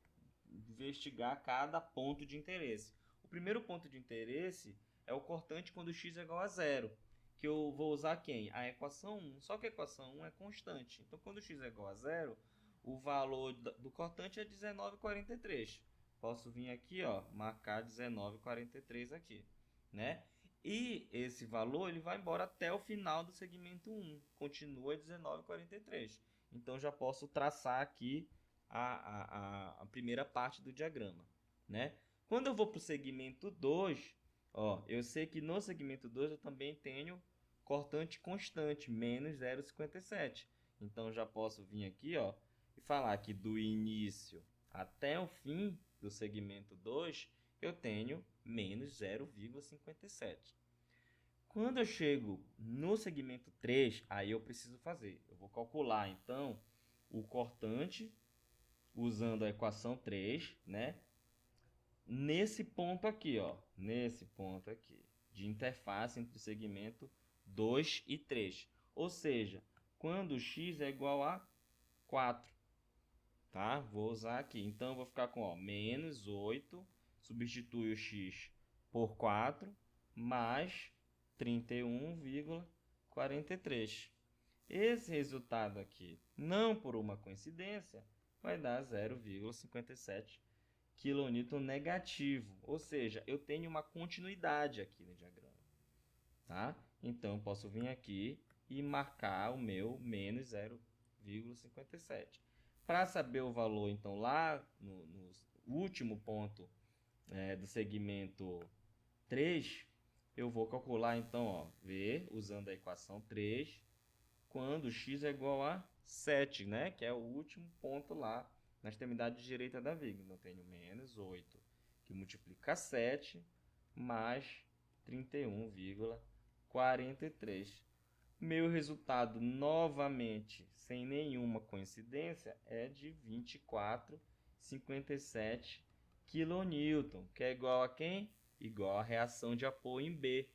investigar cada ponto de interesse. O primeiro ponto de interesse é o cortante quando x é igual a zero, que eu vou usar quem? A equação 1, só que a equação 1 é constante. Então, quando x é igual a zero, o valor do cortante é 19,43. Posso vir aqui, ó, marcar 19,43 aqui, né? E esse valor ele vai embora até o final do segmento 1, continua 19,43. Então, já posso traçar aqui a primeira parte do diagrama, né? Quando eu vou para o segmento 2, ó, eu sei que no segmento 2 eu também tenho cortante constante, menos 0,57. Então, já posso vir aqui, ó, e falar que do início até o fim do segmento 2, eu tenho menos 0,57. Quando eu chego no segmento 3, aí eu preciso fazer. Eu vou calcular, então, o cortante usando a equação 3, né? Nesse ponto aqui, ó. Nesse ponto aqui, de interface entre o segmento 2 e 3. Ou seja, quando x é igual a 4. Tá? Vou usar aqui. Então, eu vou ficar com, ó, menos 8, substitui o x por 4, mais 31,43. Esse resultado aqui, não por uma coincidência, vai dar 0,57 kN negativo. Ou seja, eu tenho uma continuidade aqui no diagrama. Tá? Então, eu posso vir aqui e marcar o meu menos 0,57. Para saber o valor, então, lá no último ponto do segmento 3, eu vou calcular, então, ó, V, usando a equação 3, quando x é igual a 7, né? Que é o último ponto lá na extremidade direita da viga. Então, eu tenho menos 8, que multiplica 7, mais 31,43. Meu resultado, novamente, sem nenhuma coincidência, é de 24,57 kN, que é igual a quem? Igual a reação de apoio em B.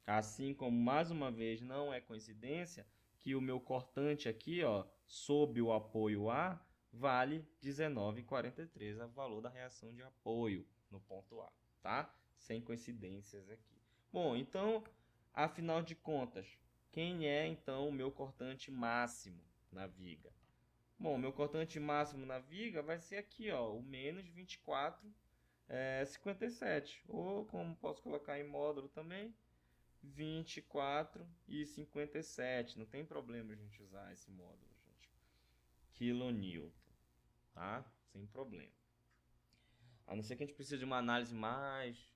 Assim como, mais uma vez, não é coincidência que o meu cortante aqui, ó, sob o apoio A, vale 19,43, é o valor da reação de apoio no ponto A, tá? Sem coincidências aqui. Bom, então, afinal de contas, quem é, então, o meu cortante máximo na viga? Bom, o meu cortante máximo na viga vai ser aqui, ó, o menos 24,57. Ou, como posso colocar em módulo também, 24,57. Não tem problema a gente usar esse módulo, gente. Kilonewton, tá? Sem problema. A não ser que a gente precise de uma análise mais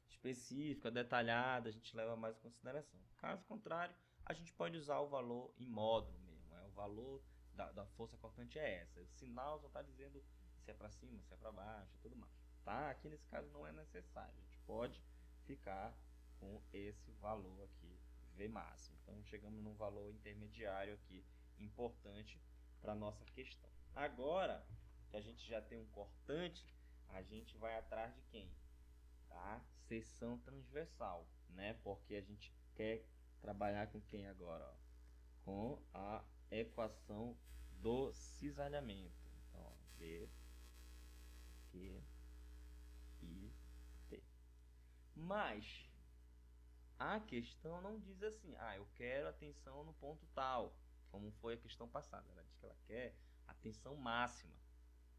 específica, detalhada, a gente leva mais em consideração. Caso contrário, a gente pode usar o valor em módulo mesmo. O valor da força cortante é essa. O sinal só está dizendo se é para cima, se é para baixo e tudo mais. Tá? Aqui nesse caso não é necessário. A gente pode ficar com esse valor aqui, V máximo. Então, chegamos num valor intermediário aqui, importante para a nossa questão. Agora que a gente já tem um cortante, a gente vai atrás de quem? Da seção transversal, né? Porque a gente quer trabalhar com quem agora? Ó? Com a equação do cisalhamento. Então, ó, B, Q, I, T. Mas a questão não diz assim, eu quero atenção no ponto tal, como foi a questão passada. Ela diz que ela quer atenção máxima.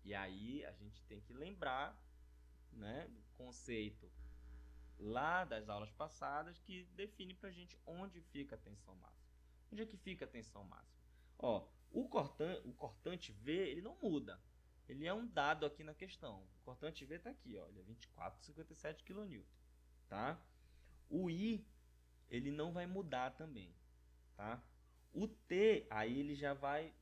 E aí a gente tem que lembrar, né, do conceito lá das aulas passadas que define pra gente onde fica a tensão máxima. Onde é que fica a tensão máxima? Ó, o cortante V, ele não muda. Ele é um dado aqui na questão. O cortante V está aqui, ó, ele é 24,57 kN, tá? O I, ele não vai mudar também, tá? O T, aí ele já vai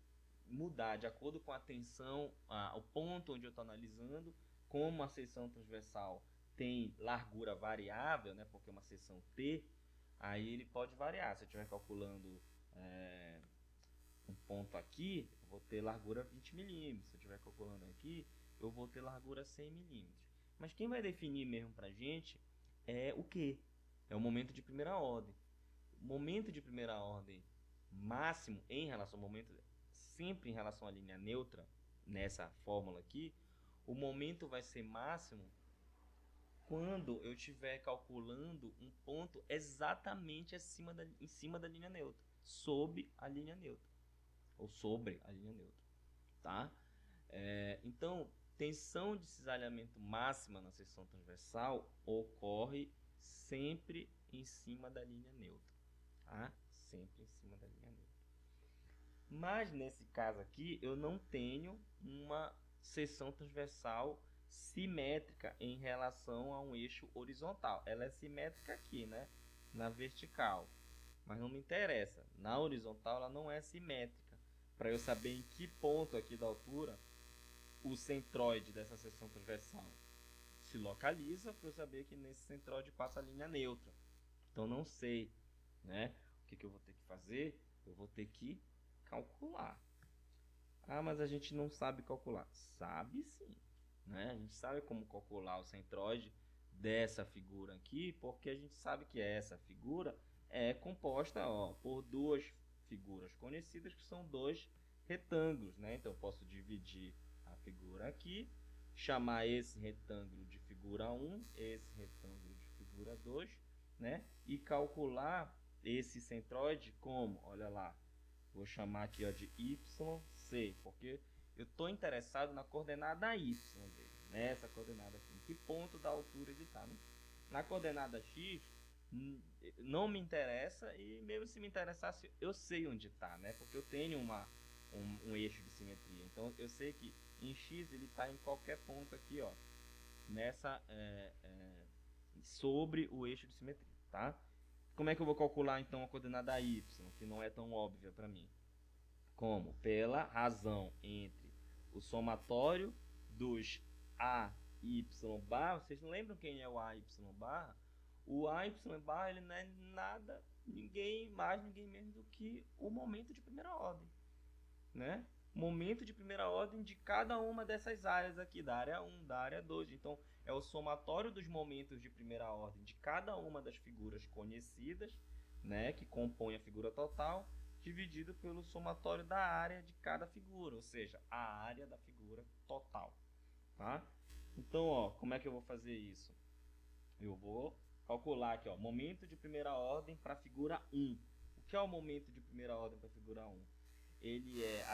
mudar de acordo com a tensão, o ponto onde eu estou analisando. Como a seção transversal tem largura variável, né, porque é uma seção T, aí ele pode variar. Se eu estiver calculando um ponto aqui, eu vou ter largura 20 milímetros. Se eu estiver calculando aqui, eu vou ter largura 100 milímetros. Mas quem vai definir mesmo para a gente é o quê? É o momento de primeira ordem. O momento de primeira ordem máximo em relação ao momento, sempre em relação à linha neutra, nessa fórmula aqui, o momento vai ser máximo quando eu estiver calculando um ponto exatamente em cima da linha neutra, sob a linha neutra, ou sobre a linha neutra, tá? Então, tensão de cisalhamento máxima na seção transversal ocorre sempre em cima da linha neutra, tá? Sempre em cima da linha neutra. Mas nesse caso aqui, eu não tenho uma seção transversal simétrica em relação a um eixo horizontal. Ela é simétrica aqui, né? Na vertical. Mas não me interessa. Na horizontal ela não é simétrica. Para eu saber em que ponto aqui da altura o centroide dessa seção transversal se localiza, para eu saber que nesse centroide passa a linha neutra. Então não sei, né? O que eu vou ter que fazer? Eu vou ter que calcular. Ah, mas a gente não sabe calcular. Sabe sim, né? A gente sabe como calcular o centroide dessa figura aqui, porque a gente sabe que essa figura é composta, ó, por duas figuras conhecidas, que são dois retângulos, né? Então eu posso dividir a figura aqui, chamar esse retângulo de figura 1, esse retângulo de figura 2, né? E calcular esse centroide como, olha lá, vou chamar aqui, ó, de YC, porque eu estou interessado na coordenada Y dele, nessa coordenada aqui, em que ponto da altura ele está. Na coordenada X, não me interessa, e mesmo se me interessasse, eu sei onde está, né? Porque eu tenho um eixo de simetria. Então eu sei que em X ele está em qualquer ponto aqui, ó, nessa, sobre o eixo de simetria, tá? Como é que eu vou calcular então a coordenada y, que não é tão óbvia para mim? Como? Pela razão entre o somatório dos a e y barra. Vocês não lembram quem é o a e y barra? O a e y barra, ele não é nada, ninguém mais, ninguém menos do que o momento de primeira ordem, né? Momento de primeira ordem de cada uma dessas áreas aqui, da área 1, da área 2. Então, é o somatório dos momentos de primeira ordem de cada uma das figuras conhecidas, né, que compõem a figura total, dividido pelo somatório da área de cada figura, ou seja, a área da figura total, tá? Então, ó, como é que eu vou fazer isso? Eu vou calcular aqui, ó, momento de primeira ordem para a figura 1. O que é o momento de primeira ordem para a figura 1? Ele é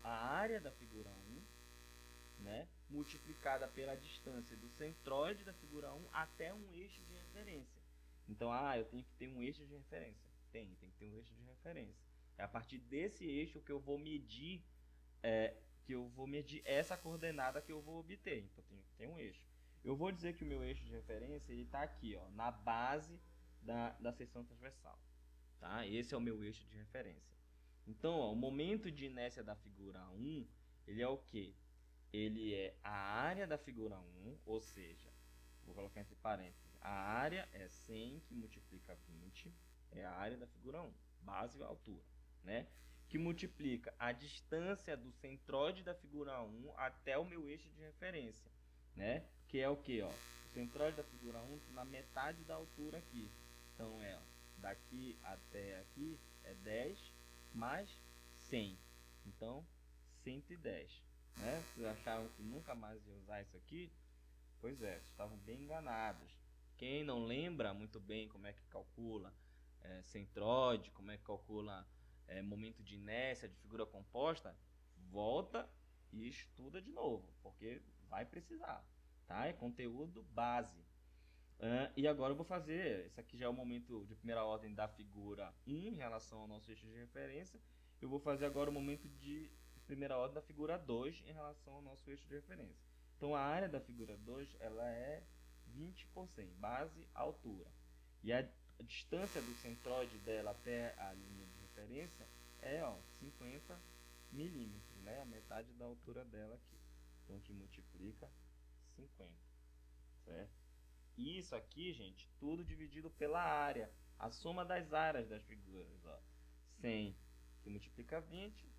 a área da figura 1, né, multiplicada pela distância do centroide da figura 1 até um eixo de referência. Então, eu tenho que ter um eixo de referência. Tem que ter um eixo de referência. É a partir desse eixo que eu vou medir, essa coordenada que eu vou obter. Então, tem que ter um eixo. Eu vou dizer que o meu eixo de referência está aqui, ó, na base da seção transversal. Tá? Esse é o meu eixo de referência. Então, ó, o momento de inércia da figura 1, ele é o quê? Ele é a área da figura 1, ou seja, vou colocar entre parênteses, a área é 100 que multiplica 20, é a área da figura 1, base e altura, né? Que multiplica a distância do centroide da figura 1 até o meu eixo de referência, né? Que é o quê? Ó? O centroide da figura 1 na metade da altura aqui. Então, daqui até aqui é 10 mais 100. Então, 110. Né? Vocês acharam que nunca mais ia usar isso aqui? Pois é, vocês estavam bem enganados. Quem não lembra muito bem como é que calcula centroide, como é que calcula momento de inércia de figura composta, volta e estuda de novo, porque vai precisar, tá? É conteúdo base. E agora eu vou fazer, esse aqui já é o momento de primeira ordem da figura 1 em relação ao nosso eixo de referência. Eu vou fazer agora o momento de primeira ordem da figura 2 em relação ao nosso eixo de referência. Então a área da figura 2 ela é 20 por 100, base, altura. E a distância do centroide dela até a linha de referência é 50 milímetros, né? A metade da altura dela aqui. Então que multiplica 50, certo? E isso aqui, gente, tudo dividido pela área. A soma das áreas das figuras, 100 que multiplica 20,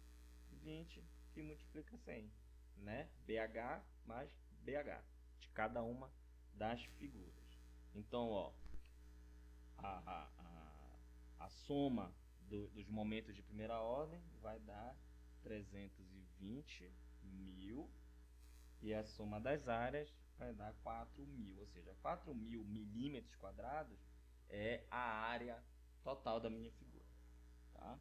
20 que multiplica 100, né? BH mais BH de cada uma das figuras. Então, a soma dos momentos de primeira ordem vai dar 320 mil e a soma das áreas vai dar 4.000, ou seja, 4.000 milímetros quadrados é a área total da minha figura, tá?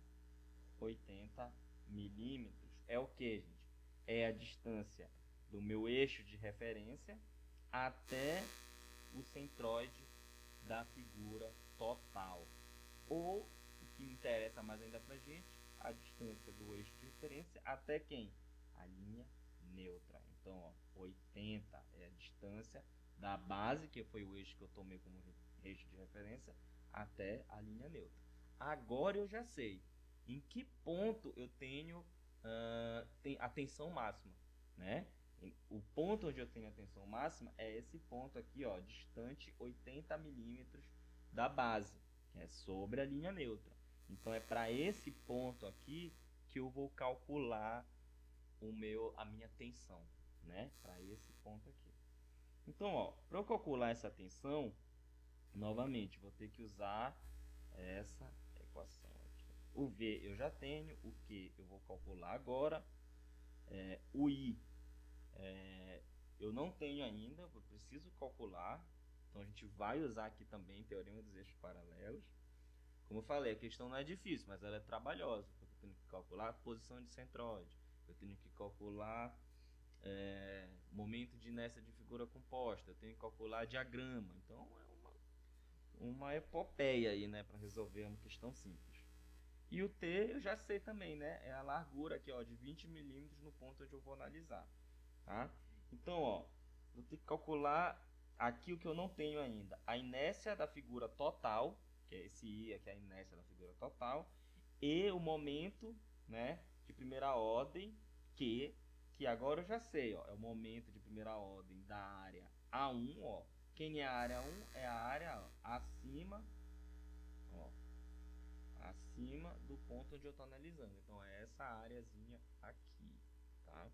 80 milímetros é o que, gente? É a distância do meu eixo de referência até o centroide da figura total. Ou, o que me interessa mais ainda pra gente, a distância do eixo de referência até quem? A linha neutra. Então, 80 é a distância da base, que foi o eixo que eu tomei como eixo de referência, até a linha neutra. Agora eu já sei em que ponto eu tenho a tensão máxima, né? O ponto onde eu tenho a tensão máxima é esse ponto aqui, distante 80 milímetros da base, que é sobre a linha neutra. Então é para esse ponto aqui que eu vou calcular a minha tensão, né? Para esse ponto aqui. Então, para eu calcular essa tensão, novamente, vou ter que usar essa equação aqui. O V eu já tenho, o Q eu vou calcular agora, o I eu não tenho ainda, eu preciso calcular. Então a gente vai usar aqui também teorema dos eixos paralelos. Como eu falei, a questão não é difícil, mas ela é trabalhosa, porque eu tenho que calcular a posição de centroide, eu tenho que calcular momento de inércia de figura composta, eu tenho que calcular diagrama. Então é uma epopeia aí, né, para resolver uma questão simples. E o T eu já sei também, né, é a largura aqui, de 20 milímetros no ponto onde eu vou analisar, tá? Então, vou ter que calcular aqui o que eu não tenho ainda, a inércia da figura total, que é esse I aqui, a inércia da figura total, e o momento, né, de primeira ordem, que agora eu já sei, é o momento de primeira ordem da área A1, Quem é a área 1? É a área acima do ponto onde eu estou analisando. Então é essa áreazinha aqui, tá?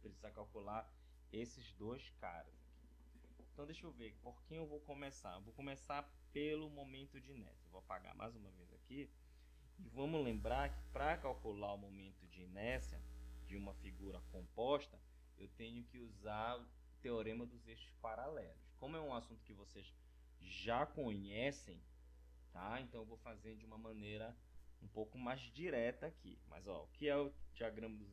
Precisa calcular esses dois caras aqui. Então deixa eu ver por quem eu vou começar. Eu vou começar pelo momento de inércia. Eu vou apagar mais uma vez aqui. E vamos lembrar que para calcular o momento de inércia de uma figura composta, eu tenho que usar o teorema dos eixos paralelos. Como é um assunto que vocês já conhecem, tá? Então eu vou fazer de uma maneira um pouco mais direta aqui. Mas o que é o diagrama dos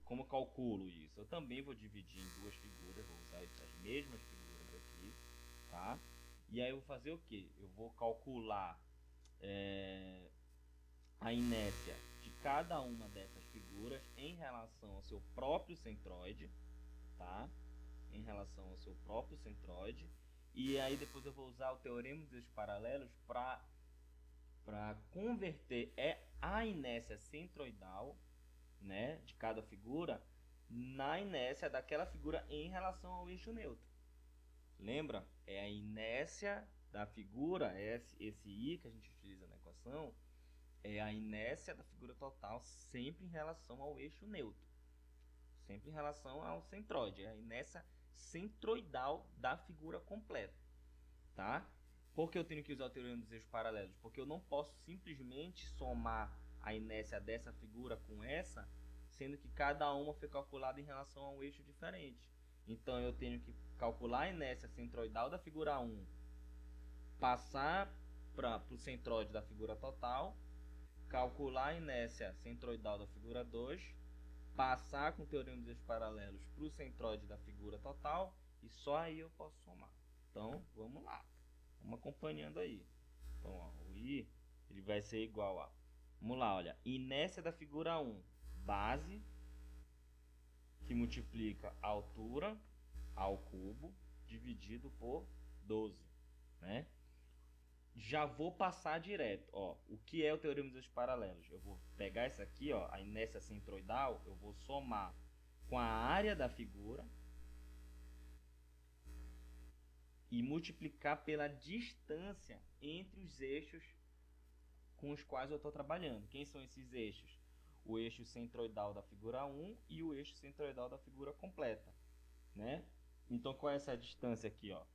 como eu calculo isso? Eu também vou dividir em duas figuras, vou usar as mesmas figuras aqui, tá? E aí eu vou fazer o que? Eu vou calcular a inércia de cada uma dessas figuras em relação ao seu próprio centroide, tá? Em relação ao seu próprio centroide. E aí depois eu vou usar o teorema dos eixos paralelos para converter a inércia centroidal, né, de cada figura na inércia daquela figura em relação ao eixo neutro. Lembra? É a inércia da figura, esse I que a gente utiliza na equação, é a inércia da figura total sempre em relação ao eixo neutro. Sempre em relação ao centroide. É a inércia centroidal da figura completa. Tá? Por que eu tenho que usar o teorema dos eixos paralelos? Porque eu não posso simplesmente somar a inércia dessa figura com essa, sendo que cada uma foi calculada em relação a um eixo diferente. Então eu tenho que calcular a inércia centroidal da figura 1, passar para o centroide da figura total, calcular a inércia centroidal da figura 2, passar com o teorema dos eixos paralelos para o centroide da figura total, e só aí eu posso somar. Então, vamos lá. Vamos acompanhando aí. Então, ó, o I ele vai ser igual a... Vamos lá, olha. Inércia da figura 1. Base, que multiplica a altura ao cubo, dividido por 12, né? Já vou passar direto, ó. O que é o teorema dos paralelos? Eu vou pegar isso aqui, ó, a inércia centroidal, eu vou somar com a área da figura e multiplicar pela distância entre os eixos com os quais eu estou trabalhando. Quem são esses eixos? O eixo centroidal da figura 1 e o eixo centroidal da figura completa, né? Então, qual é essa distância aqui, ó?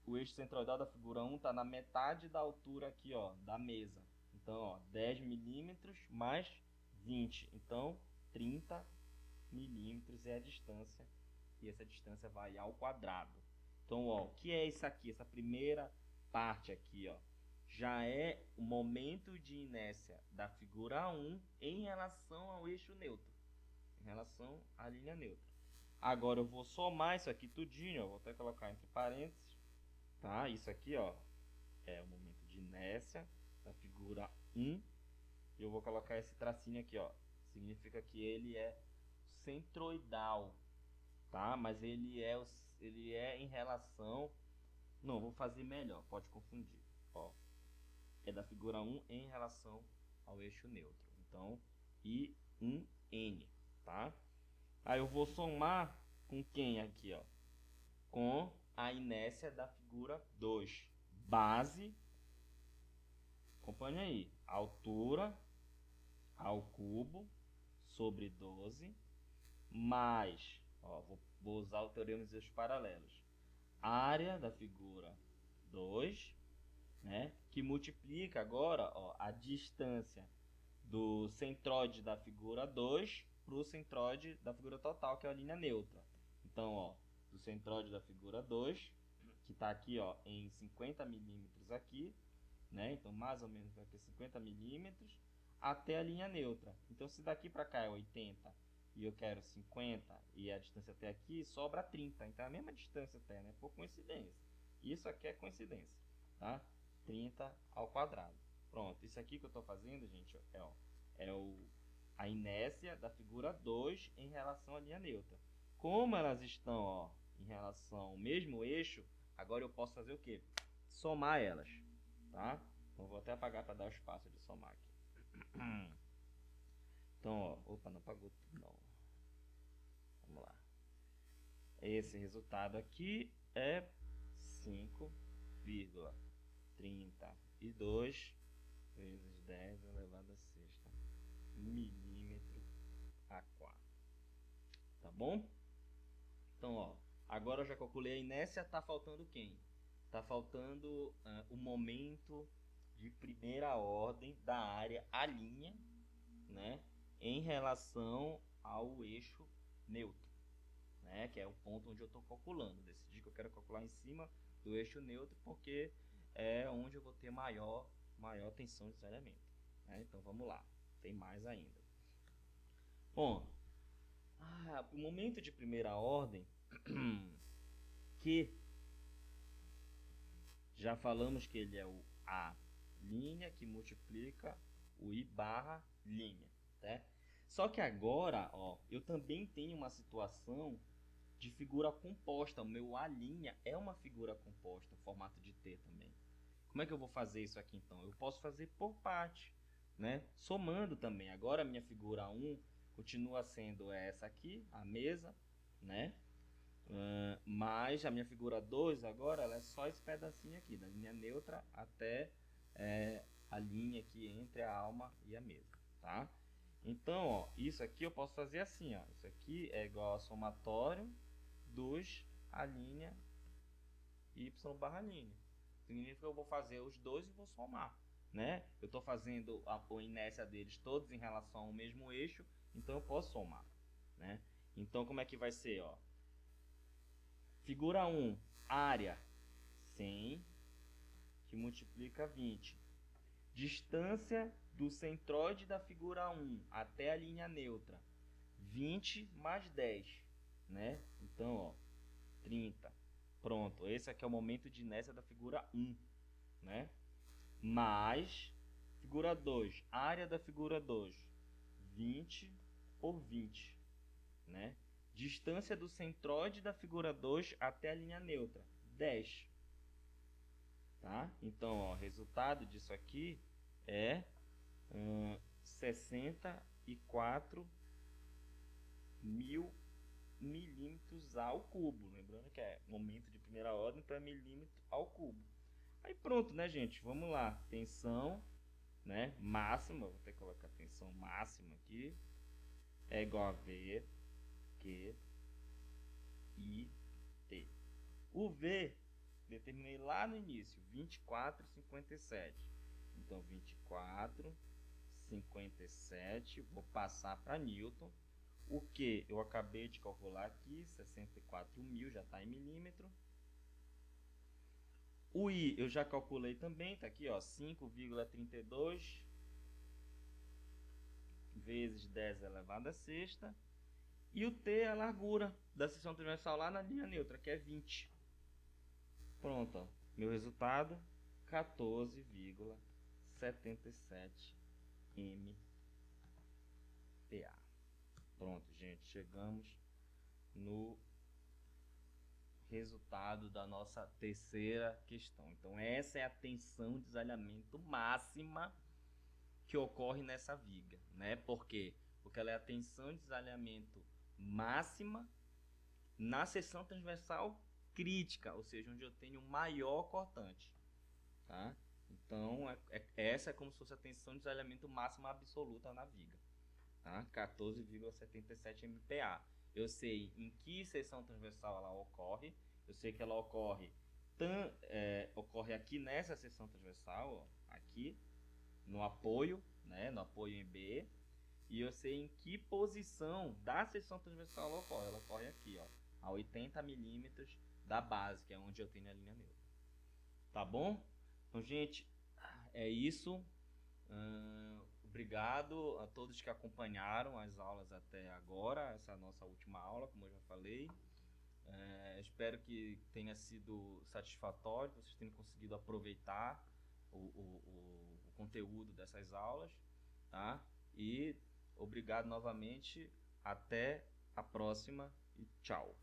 O eixo centroidal da figura 1 está na metade da altura aqui, ó, da mesa. Então, ó, 10 milímetros mais 20. Então, 30 milímetros é a distância. E essa distância vai ao quadrado. Então, ó, o que é isso aqui? Essa primeira parte aqui, ó, já é o momento de inércia da figura 1 em relação ao eixo neutro. Em relação à linha neutra. Agora eu vou somar isso aqui tudinho, ó, vou até colocar entre parênteses. Tá? Isso aqui, ó, é o momento de inércia da figura 1. Eu vou colocar esse tracinho aqui, ó. Significa que ele é centroidal, tá? Mas ele é em relação... Não, vou fazer melhor, pode confundir. Ó, é da figura 1 em relação ao eixo neutro. Então, I1N, tá? Aí eu vou somar com quem aqui, ó? Com a inércia da figura 2. Base, acompanha aí, altura ao cubo sobre 12, mais, ó, vou usar o teorema dos paralelos, área da figura 2, né, que multiplica agora, ó, a distância do centroide da figura 2 para o centroide da figura total, que é a linha neutra. Então, ó, do centroide da figura 2, que está aqui, ó, em 50 milímetros aqui, né? Então, mais ou menos aqui 50 milímetros, até a linha neutra. Então, se daqui para cá é 80 e eu quero 50 e a distância até aqui, sobra 30. Então, é a mesma distância até, né? Por coincidência. Isso aqui é coincidência, tá? 30 ao quadrado. Pronto, isso aqui que eu estou fazendo, gente, a inércia da figura 2 em relação à linha neutra. Como elas estão, ó, em relação ao mesmo eixo, agora eu posso fazer o quê? Somar elas, tá? Então, vou até apagar para dar o espaço de somar aqui. Então, ó, opa, não apagou tudo, não. Vamos lá. Esse resultado aqui é 5,32 vezes 10 elevado a sexta milímetro a 4. Tá bom? Então, ó, agora eu já calculei a inércia, tá faltando quem? Tá faltando o momento de primeira ordem da área, a linha, né, em relação ao eixo neutro, né, que é o ponto onde eu estou calculando. Decidi que eu quero calcular em cima do eixo neutro porque é onde eu vou ter maior tensão de desalinhamento, né? Então vamos lá, tem mais ainda. Bom, o momento de primeira ordem que já falamos que ele é o A linha que multiplica o I barra linha, né? Só que agora, ó, eu também tenho uma situação de figura composta. O meu A' é uma figura composta, formato de T também. Como é que eu vou fazer isso aqui então? Eu posso fazer por parte, né? Somando também. Agora a minha figura 1 continua sendo essa aqui, a mesa, né? Mas a minha figura 2 agora ela é só esse pedacinho aqui, da linha neutra até a linha aqui entre a alma e a mesa, tá? Então, ó, isso aqui eu posso fazer assim, ó. Isso aqui é igual a somatório dos a linha y barra linha. Significa que eu vou fazer os dois e vou somar, né? Eu estou fazendo a inércia deles todos em relação ao mesmo eixo, então eu posso somar, né? Então, como é que vai ser, ó? Figura 1, área 100, que multiplica 20. Distância do centroide da figura 1 até a linha neutra, 20 mais 10, né? Então, ó, 30. Pronto, esse aqui é o momento de inércia da figura 1, né? Mais figura 2, área da figura 2, 20 por 20, né? Distância do centroide da figura 2 até a linha neutra, 10. Tá? Então, ó, o resultado disso aqui é 64 mil milímetros ao cubo. Lembrando que é momento de primeira ordem, então é milímetro ao cubo. Aí pronto, né, gente? Vamos lá. Tensão, né, máxima, vou ter que colocar tensão máxima aqui, é igual a V, Q, I, T. O V, determinei lá no início, 24,57. Então, 24,57, vou passar para Newton. O que eu acabei de calcular aqui, 64 mil, já está em milímetro. O I eu já calculei também, está aqui, ó, 5,32 vezes 10 elevado a sexta. E o T é a largura da seção transversal lá na linha neutra, que é 20. Pronto, ó. Meu resultado, 14,77 MPa. Pronto, gente, chegamos no resultado da nossa terceira questão. Então, essa é a tensão de desalhamento máxima que ocorre nessa viga, né? Por quê? Porque ela é a tensão de desalhamento máxima na seção transversal crítica, ou seja, onde eu tenho maior cortante, tá? Então, essa é como se fosse a tensão de desalhamento máxima absoluta na viga, tá? 14,77 MPa. Eu sei em que seção transversal ela ocorre, eu sei que ela ocorre aqui nessa seção transversal, ó, aqui no apoio, né, no apoio em B, e eu sei em que posição da seção transversal ela ocorre. Ela ocorre aqui, ó, a 80 milímetros da base, que é onde eu tenho a linha neutra. Tá bom? Então, gente, é isso. Obrigado a todos que acompanharam as aulas até agora. Essa é a nossa última aula, como eu já falei. Espero que tenha sido satisfatório, que vocês tenham conseguido aproveitar o conteúdo dessas aulas, tá? E obrigado novamente, até a próxima e tchau!